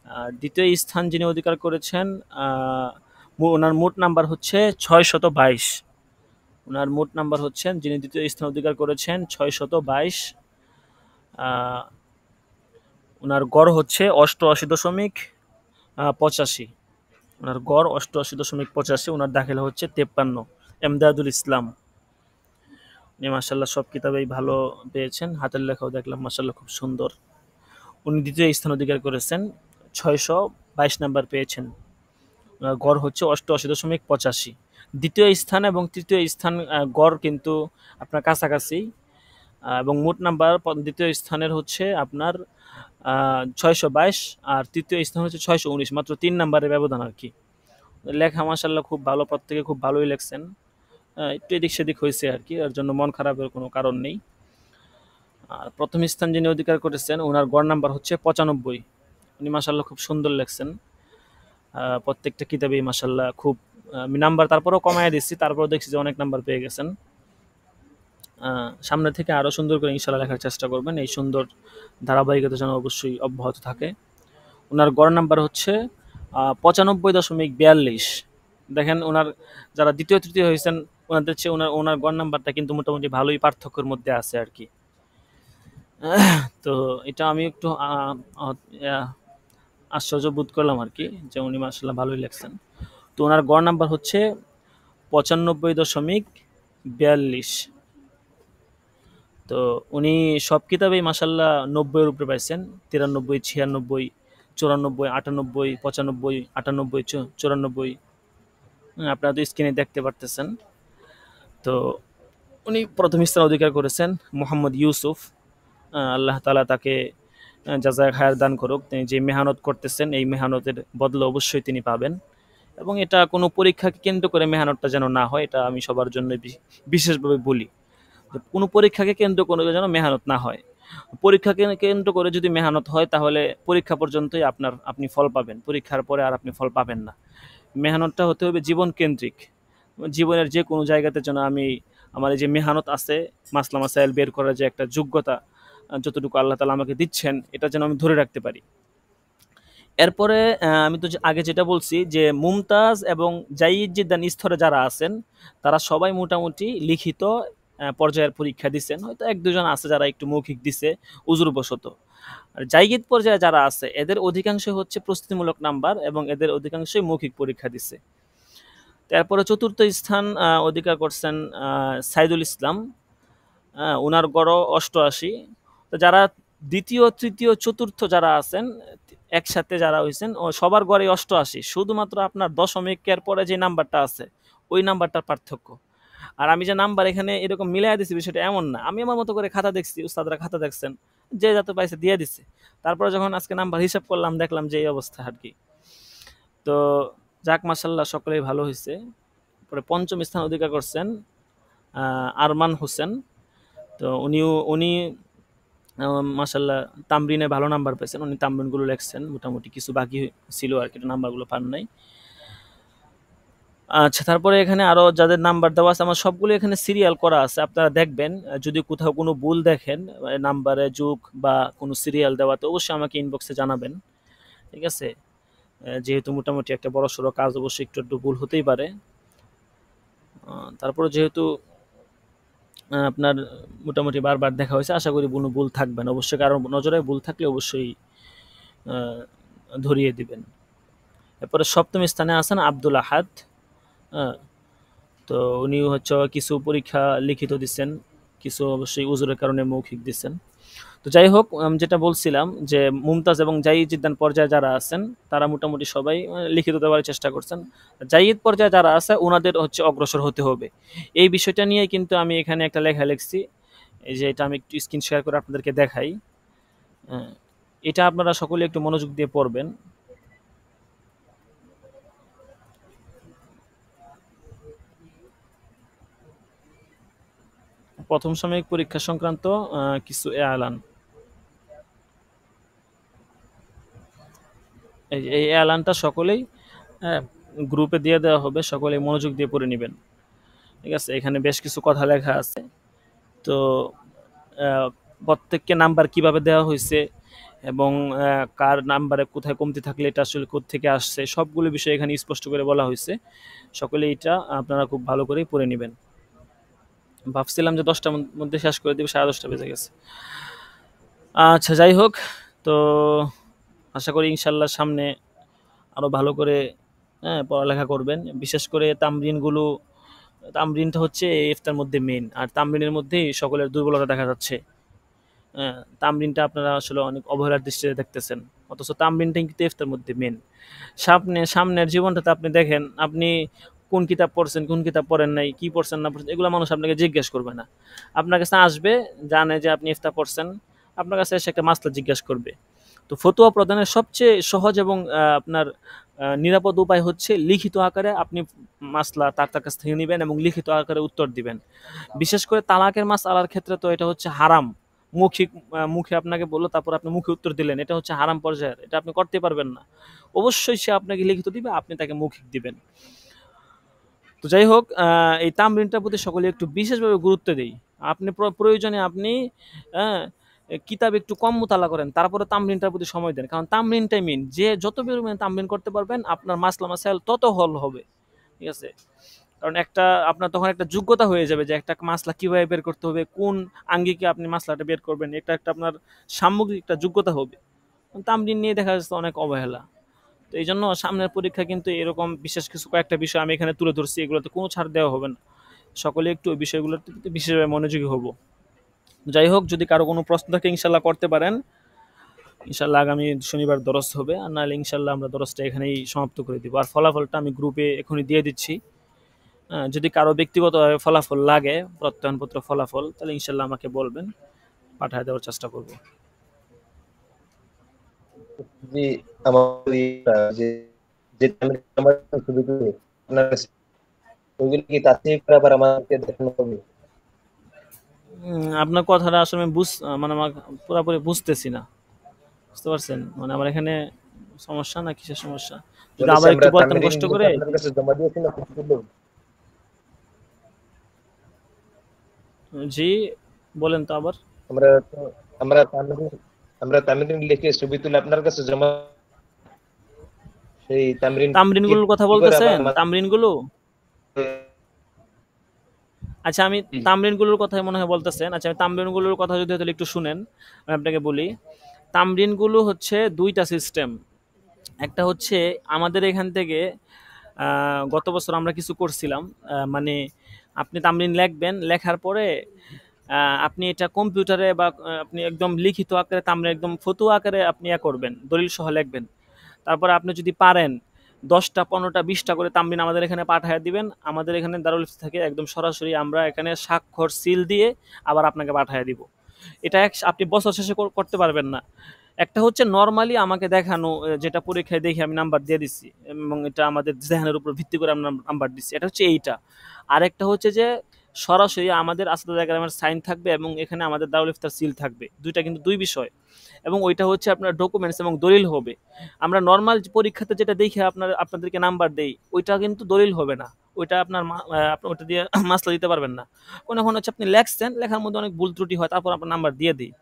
আর দ্বিতীয় স্থান যিনি অধিকার করেছেন, ওনার মোট নাম্বার হচ্ছে 622। ওনার মোট নাম্বার হচ্ছেন, যিনি দ্বিতীয় স্থান অধিকার করেছেন, 622। ওনার গড় হচ্ছে 88.85। ওনার গড় 88.85। ওনার দাখিলা হচ্ছে 53। এমদাদুল ইসলাম। উনি মাসাল্লাহ সব কিতাবেই ভালো পেয়েছেন, হাতের লেখাও দেখলাম মাসাল্লাহ খুব সুন্দর। উনি দ্বিতীয় স্থান অধিকার করেছেন, 622 নাম্বার পেয়েছেন। ওনার গড় হচ্ছে 88.85। দ্বিতীয় স্থান এবং তৃতীয় স্থান গড় কিন্তু আপনার কাছাকাছি। এবং মোট নাম্বার দ্বিতীয় স্থানের হচ্ছে আপনার 622, আর তৃতীয় স্থান হচ্ছে 619, মাত্র 3 নাম্বারের ব্যবধান আর কি। লেখা মাসাল্লাহ খুব ভালো, প্রত্যেকে খুব ভালোই লেখছেন। একটু এদিক সেদিক হয়েছে আর কি, এর জন্য মন খারাপের কোনো কারণ নেই। আর প্রথম স্থান যিনি অধিকার করেছেন ওনার গড় নাম্বার হচ্ছে 95। উনি মাসাল্লাহ খুব সুন্দর লেখছেন। প্রত্যেকটা কিতাবেই মাসাল্লাহ খুব, আমি নাম্বার তারপরেও কমায় দিচ্ছি, তারপরেও দেখছি যে অনেক নাম্বার পেয়ে গেছেন। সামনে থেকে আরও সুন্দর করে ইনশাল্লাহ লেখার চেষ্টা করবেন, এই সুন্দর ধারাবাহিকতা যেন অবশ্যই অব্যাহত থাকে। ওনার গড় নাম্বার হচ্ছে 95.42। দেখেন ওনার যারা দ্বিতীয় তৃতীয় হয়েছেন ওনাদের চেয়ে ওনার গড় নাম্বারটা কিন্তু মোটামুটি ভালোই পার্থক্যের মধ্যে আছে আর কি। তো এটা আমি একটু আশ্চর্য বোধ করলাম আর কি, যে উনি মাসাল্লাহ ভালোই লেখছেন। তো ওনার গড় নাম্বার হচ্ছে 95.42। তো উনি সব কিতাবেই মাসাল্লাহ 90-এর উপরে পাইছেন। 93, 96, 94, 98, 95, 98, 94। আপনারা তো স্ক্রিনে দেখতে পারতেছেন। তো উনি প্রথম স্থান অধিকার করেছেন, মোহাম্মদ ইউসুফ। আল্লাহ তালা তাকে জাযায়ে খায়ের দান করুক। তিনি যে মেহনত করতেছেন এই মেহনতের বদলে অবশ্যই তিনি পাবেন। এবং এটা কোনো পরীক্ষাকে কেন্দ্র করে মেহনতটা যেন না হয়, এটা আমি সবার জন্য বিশেষভাবে বলি। কোনো পরীক্ষাকে কেন্দ্র করে যেন মেহনত না হয়। পরীক্ষাকে কেন্দ্র করে যদি মেহনত হয় তাহলে পরীক্ষা পর্যন্তই আপনি ফল পাবেন, পরীক্ষার পরে আর আপনি ফল পাবেন না। মেহনতটা হতে হবে জীবন কেন্দ্রিক। জীবনের যে কোনো জায়গাতে যেন আমার এই যে মেহনত আছে, মাসলা মাসাইল বের করার যে একটা যোগ্যতা যতটুকু আল্লাহ তাআলা আমাকে দিচ্ছেন, এটা যেন আমি ধরে রাখতে পারি। এরপরে আমি তো আগে যেটা বলছি যে মুমতাজ এবং জাইদ জিদ্দান স্তরে যারা আছেন তারা সবাই মোটামুটি লিখিত পর্যায়ের পরীক্ষা দিচ্ছেন। হয়তো 1-2 জন আছে যারা একটু মৌখিক দিছে উজুরবশত। আর জাইদ পর্যায়ে যারা আছে এদের অধিকাংশ হচ্ছে প্রস্তুতিমূলক নাম্বার, এবং এদের অধিকাংশই মৌখিক পরীক্ষা দিছে। তারপরে চতুর্থ স্থান অধিকার করছেন সাইদুল ইসলাম। ওনার গড় 88। তো যারা দ্বিতীয় তৃতীয় চতুর্থ যারা আছেন একসাথে যারা হয়েছেন ও সবার গড়ে 88, শুধুমাত্র আপনার দশমিকের পরে যে নাম্বারটা আছে ওই নাম্বারটার পার্থক্য। আর আমি যে নাম্বার এখানে এরকম মিলাইয়া দিছি বিষয়টা এমন না। আমি আমার মতো করে খাতা দেখছি, উস্তাদরা খাতা দেখছেন। যে যত পাইছে দিয়ে দিছে। তারপরে যখন আজকে নাম্বার হিসাব করলাম দেখলাম যে এই অবস্থা আরকি। তো যাক মাশাআল্লাহ সকলেই ভালো হইছে। পরে ৫ম স্থান অধিকার করছেন আরমান হোসেন। তো উনি মাশাআল্লাহ তামরিনে ভালো নাম্বার পেয়েছেন। উনি তামরিনগুলো লেখছেন। মোটামুটি কিছু বাকি ছিল আরকি, নাম্বারগুলো পান নাই। আচ্ছা, তারপরে এখানে আরো যাদের নাম্বার দেওয়া আছে আমার সবগুলো এখানে সিরিয়াল করা আছে। আপনারা দেখবেন যদি কোথাও কোনো ভুল দেখেন নাম্বারে যুগ বা কোনো সিরিয়াল দেওয়াতে অবশ্যই আমাকে ইনবক্সে জানাবেন। ঠিক আছে? যেহেতু মোটামুটি একটা বড়সড় কাজ অবশ্যই একটু ভুল হতেই পারে। তারপরে যেহেতু আপনার মোটামুটি বারবার দেখা হয়েছে, আশা করি কোনো ভুল থাকবে না। অবশ্যই কারো নজরে ভুল থাকলে অবশ্যই ধরিয়ে দিবেন। এরপরে ৭ম স্থানে আছেন আব্দুল আহাদ। তো উনি হচ্ছে কিছু পরীক্ষা লিখিত দিচ্ছেন, কিছু অবশ্যই উজুরের কারণে মৌখিক দিচ্ছেন। তো যাই হোক, যেটা বলছিলাম যে মুমতাজ এবং জাইদ জিদ্দান পর্যায়ে যারা আছেন তারা মোটামুটি সবাই লিখিত দেওয়ার চেষ্টা করছেন। জাইদ পর্যায়ে যারা আছে ওনাদের হচ্ছে অগ্রসর হতে হবে। এই বিষয়টা নিয়ে কিন্তু আমি এখানে একটা লেখা লিখছি। এই যে এটা আমি একটু স্ক্রিন শেয়ার করে আপনাদেরকে দেখাই। এটা আপনারা সকলে একটু মনোযোগ দিয়ে পড়বেন। প্রথম সাময়িক পরীক্ষা সংক্রান্ত কিছু এলান। এই এলানটা সকলেই গ্রুপে দিয়ে দেওয়া হবে, সকলেই মনোযোগ দিয়ে পড়ে নেবেন। ঠিক আছে? এখানে বেশ কিছু কথা লেখা আছে। তো প্রত্যেককে নাম্বার কিভাবে দেওয়া হয়েছে এবং কার নাম্বারে কোথায় কমতি থাকলে এটা আসলে কোত্থেকে আসছে সবগুলো বিষয় এখানে স্পষ্ট করে বলা হয়েছে। সকলে এটা আপনারা খুব ভালো করেই পড়ে নেবেন। ভাবছিলাম যে 10টার মধ্যে শেষ করে দেব, 10:30 বেজে গেছে। আচ্ছা, যাই হোক, তো আশা করি ইনশাল্লাহ সামনে আরও ভালো করে পড়ালেখা করবেন। বিশেষ করে তামরিনটা হচ্ছে এফতার মধ্যে মেন, আর তামরিনের মধ্যেই সকলের দুর্বলতা দেখা যাচ্ছে। তামরিনটা আপনারা আসলে অনেক অবহেলার দৃষ্টিতে দেখতেছেন, অথচ তামরিনটাই কিন্তু এফতার মধ্যে মেন। সামনের জীবনটাতে আপনি দেখেন, আপনি কোন কিতাব পড়ছেন, কোন কিতাব পড়েন নাই, কি পড়ছেন না পড়ছেন, এগুলো মানুষ আপনাকে জিজ্ঞেস করবে না। আপনার কাছে আসবে, জানে যে আপনি ইফতার পড়ছেন, আপনার কাছে এসে একটা মাসলা জিজ্ঞেস করবে। তো ফতোয়া প্রদানের সবচেয়ে সহজ এবং আপনার নিরাপদ উপায় হচ্ছে লিখিত আকারে আপনি মাসলা তার কাছ থেকে নেবেন এবং লিখিত আকারে উত্তর দিবেন। বিশেষ করে তালাকের মাসআলার ক্ষেত্রে তো এটা হচ্ছে হারাম। মুখে আপনাকে বললো, তারপর আপনি মুখে উত্তর দিলেন, এটা হচ্ছে হারাম পর্যায়ের, এটা আপনি করতে পারবেন না। অবশ্যই সে আপনাকে লিখিত দিবে, আপনি তাকে মৌখিক দিবেন। তো যাই হোক, এই তামরিনটার প্রতি সকলে একটু বিশেষভাবে গুরুত্ব দেই। আপনি প্রয়োজনে আপনি কিতাব একটু কম মোতালা করেন, তারপরে তামরিনটার প্রতি সময় দেন, কারণ তামরিনটাই মেন। যে যত পরিমাণে তামরিন করতে পারবেন আপনার মাসলা মাসাইল তত হল হবে। ঠিক আছে? কারণ আপনার তখন একটা যোগ্যতা হয়ে যাবে যে একটা মাসলা কিভাবে বের করতে হবে, কোন আঙ্গিকে আপনি মাসলাটা বের করবেন, এটা একটা আপনার সামগ্রিক একটা যোগ্যতা হবে। তামরিন নিয়ে দেখা যাচ্ছে অনেক অবহেলা। তো এই জন্য সামনের পরীক্ষা কিন্তু এরকম বিশেষ কিছু কয়েকটা বিষয় আমি এখানে তুলে ধরছি, এগুলোতে কোনো ছাড় দেওয়া হবে না। সকলে একটু ওই বিষয়গুলোতে বিশেষভাবে মনোযোগী হব। যাই হোক, যদি কারো কোনো প্রশ্ন থাকে ইনশাল্লাহ করতে পারেন। ইনশাল্লাহ আগামী শনিবার দরস হবে, আর নাহলে ইনশাল্লাহ আমরা দরসটা এখানেই সমাপ্ত করে দিব। আর ফলাফলটা আমি গ্রুপে এখনই দিয়ে দিচ্ছি। যদি কারো ব্যক্তিগতভাবে ফলাফল লাগে, প্রত্যয়নপত্র ফলাফল, তাহলে ইনশাল্লাহ আমাকে বলবেন, পাঠায় দেওয়ার চেষ্টা করব। জি, আমার যে যে আমার শুধু আপনার ওইগুলো কি তাসনিফ করে আবার আমাকে দেখানো হবে? আপনার কথাটা আসলে আমি মানে আমার পুরোপুরি বুঝতেছি না। বুঝতে পারছেন? মানে আমার এখানে সমস্যা না কিসের সমস্যা? যদি বলেছি আবার একটু আমরা বলতেন তামরিন কষ্ট গুলো করে। আপনার কাছে জমা দিয়েছি না কিছুগুলো? জি, বলেন তো আবার। আমরা আমরা তামরিন আমরা তামরিন লিখে ছবি তুলে আপনার কাছে জমা, সেই তামরিন তামরিনগুলোর কথা কি করে আবার বলতেছেন? তামরিনগুলো? আচ্ছা, আমি তামরিনগুলোর কথাই মনে হয় বলতেছেন। আচ্ছা, আমি তামরিনগুলোর কথা যদি তাহলে একটু শুনেন, আমি আপনাকে বলি। তামরিনগুলো হচ্ছে 2টা সিস্টেম। একটা হচ্ছে আমাদের এখান থেকে গত বছর আমরা কিছু করছিলাম। মানে আপনি তামরিন লিখবেন, লেখার পরে আপনি এটা কম্পিউটারে বা আপনি একদম লিখিত আকারে তামরিন একদম ফতোয়া আকারে আপনি করবেন, দলিল সহ লিখবেন। তারপরে আপনি যদি পারেন 10টা 15টা 20টা করে তামরিন আমাদের এখানে পাঠিয়ে দিবেন। আমাদের এখানে দারুল ইফতা থেকে একদম সরাসরি আমরা এখানে স্বাক্ষর সিল দিয়ে আবার আপনাকে পাঠিয়ে দিব। এটা আপনি বছর শেষে করতে পারবেন না। একটা হচ্ছে নরমালি আমাকে দেখানো, যেটা পরীক্ষায় দেখে আমি নাম্বার দিয়ে দিচ্ছি এবং এটা আমাদের জেহানের উপর ভিত্তি করে আমরা নাম্বার দিচ্ছি, এটা হচ্ছে এইটা। আরেকটা হচ্ছে যে সরাসরি আমাদের আসাদুল একরামের সাইন থাকবে এবং এখানে আমাদের দারুল ইফতার সিল থাকবে, দুইটা কিন্তু দুই বিষয়। এবং ওইটা হচ্ছে আপনার ডকুমেন্টস এবং দলিল হবে। আমরা নর্মাল পরীক্ষাতে যেটা দেখে আপনাদেরকে নাম্বার দেই, ওইটা কিন্তু দলিল হবে না। ওইটা আপনার আপনি ওইটা দিয়ে মাসলা দিতে পারবেন না। কোনো হচ্ছে আপনি লেখছেন, লেখার মধ্যে অনেক ভুল ত্রুটি হয়, তারপর আপনার নাম্বার দিয়ে দিই।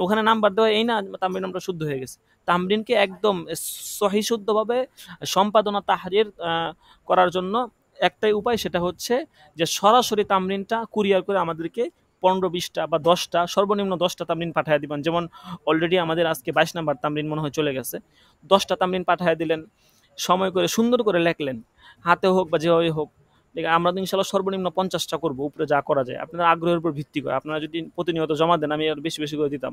ওখানে নাম্বার দেওয়া এই না তামরিন নামটা শুদ্ধ হয়ে গেছে। তামরিনকে একদম সহি শুদ্ধভাবে সম্পাদনা তাহরির করার জন্য একটাই উপায়, সেটা হচ্ছে যে সরাসরি তামরিনটা কুরিয়ার করে আমাদেরকে 15-20টা বা 10টা, সর্বনিম্ন 10টা তামরিন পাঠিয়ে দিবেন। যেমন অলরেডি আমাদের আজকে 22 নাম্বার তামরিন মনে হয় চলে গেছে। 10টা তামরিন পাঠিয়ে দিলেন, সময় করে সুন্দর করে লেখলেন, হাতে হোক বা যেভাবে হোক। ঠিক আছে, আমরা তো ইনশাল্লাহ সর্বনিম্ন 50টা করবো, উপরে যা করা যায় আপনার আগ্রহের উপর ভিত্তি করে। আপনারা যদি প্রতিনিয়ত জমা দেন আমি আরো বেশি বেশি করে দিতাম।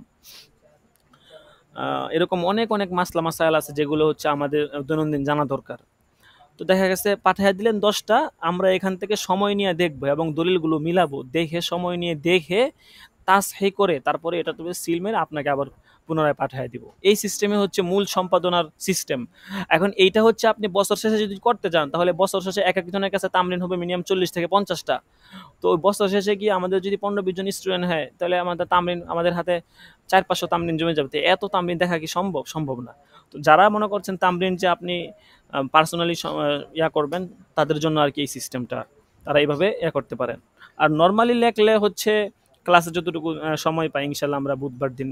এরকম অনেক অনেক মাসলা মাসাইল আছে যেগুলো হচ্ছে আমাদের দৈনন্দিন জানা দরকার। তো দেখা গেছে পাঠিয়ে দিলেন 10টা, আমরা এখান থেকে সময় নিয়ে দেখবো এবং দলিলগুলো মিলাবো, দেখে সময় নিয়ে দেখে তাসহিহ করে তারপরে এটা তুমি সিল মেরে আপনাকে আবার পুনরায় পাঠিয়ে দিব। এই সিস্টেমে হচ্ছে মূল সম্পাদনার সিস্টেম। এখন এইটা হচ্ছে আপনি বছর শেষে যদি করতে চান, তাহলে বছর শেষে এক একজনের কাছে তামরিন হবে মিনিমাম 40 থেকে 50টা। তো ওই বছর শেষে গিয়ে আমাদের যদি 15-20 জন স্টুডেন্ট হয়, তাহলে আমাদের তামরিন, আমাদের হাতে 400-500 তামরিন জমে যাবে। তো এত তামরিন দেখা কি সম্ভব না। তো যারা মনে করছেন তামরিন যে আপনি পার্সোনালি ইয়া করবেন, তাদের জন্য আর কি এই সিস্টেমটা, তারা এইভাবে করতে পারেন। আর নর্মালি লেখলে হচ্ছে ক্লাসে যতটুকু সময় পাই ইনশাল্লাহ আমরা বুধবার দিন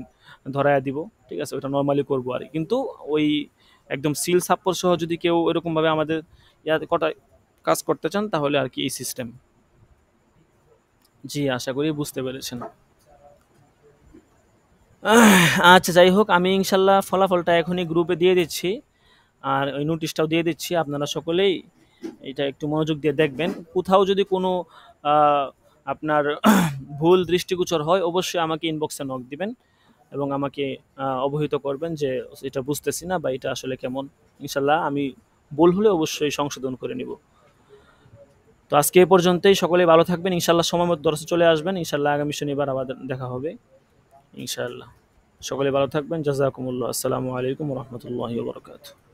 ধরায়া দিব। ঠিক আছে, ওটা নর্মালি করবো আর কিন্তু ওই একদম সিল সাপ্পর সহ যদি কেউ এরকমভাবে আমাদের ইয়াতে কাজ করতে চান, তাহলে আর কি এই সিস্টেম। জি, আশা করি বুঝতে পেরেছেন। আচ্ছা, যাই হোক, আমি ইনশাল্লাহ ফলাফলটা এখনই গ্রুপে দিয়ে দিচ্ছি, আর ওই নোটিশটাও দিয়ে দিচ্ছি। আপনারা সকলেই এটা একটু মনোযোগ দিয়ে দেখবেন। কোথাও যদি কোনো আপনার ভুল দৃষ্টিগোচর হয়, অবশ্যই আমাকে ইনবক্সে নক দিবেন এবং আমাকে অবহিত করবেন যে এটা বুঝতেছি না বা এটা আসলে কেমন। ইনশাল্লাহ আমি ভুল হলে অবশ্যই সংশোধন করে নিব। তো আজকে এ পর্যন্তই, সকলেই ভালো থাকবেন। ইনশাল্লাহ সময় মতো দর্শে চলে আসবেন। ইনশাল্লাহ আগামী শনিবার আবার দেখা হবে ইনশাআল্লাহ। সকলে ভালো থাকবেন। জাযাকুমুল্লাহ। আসসালামু আলাইকুম ওয়া রাহমাতুল্লাহি ওয়া বারাকাতুহু।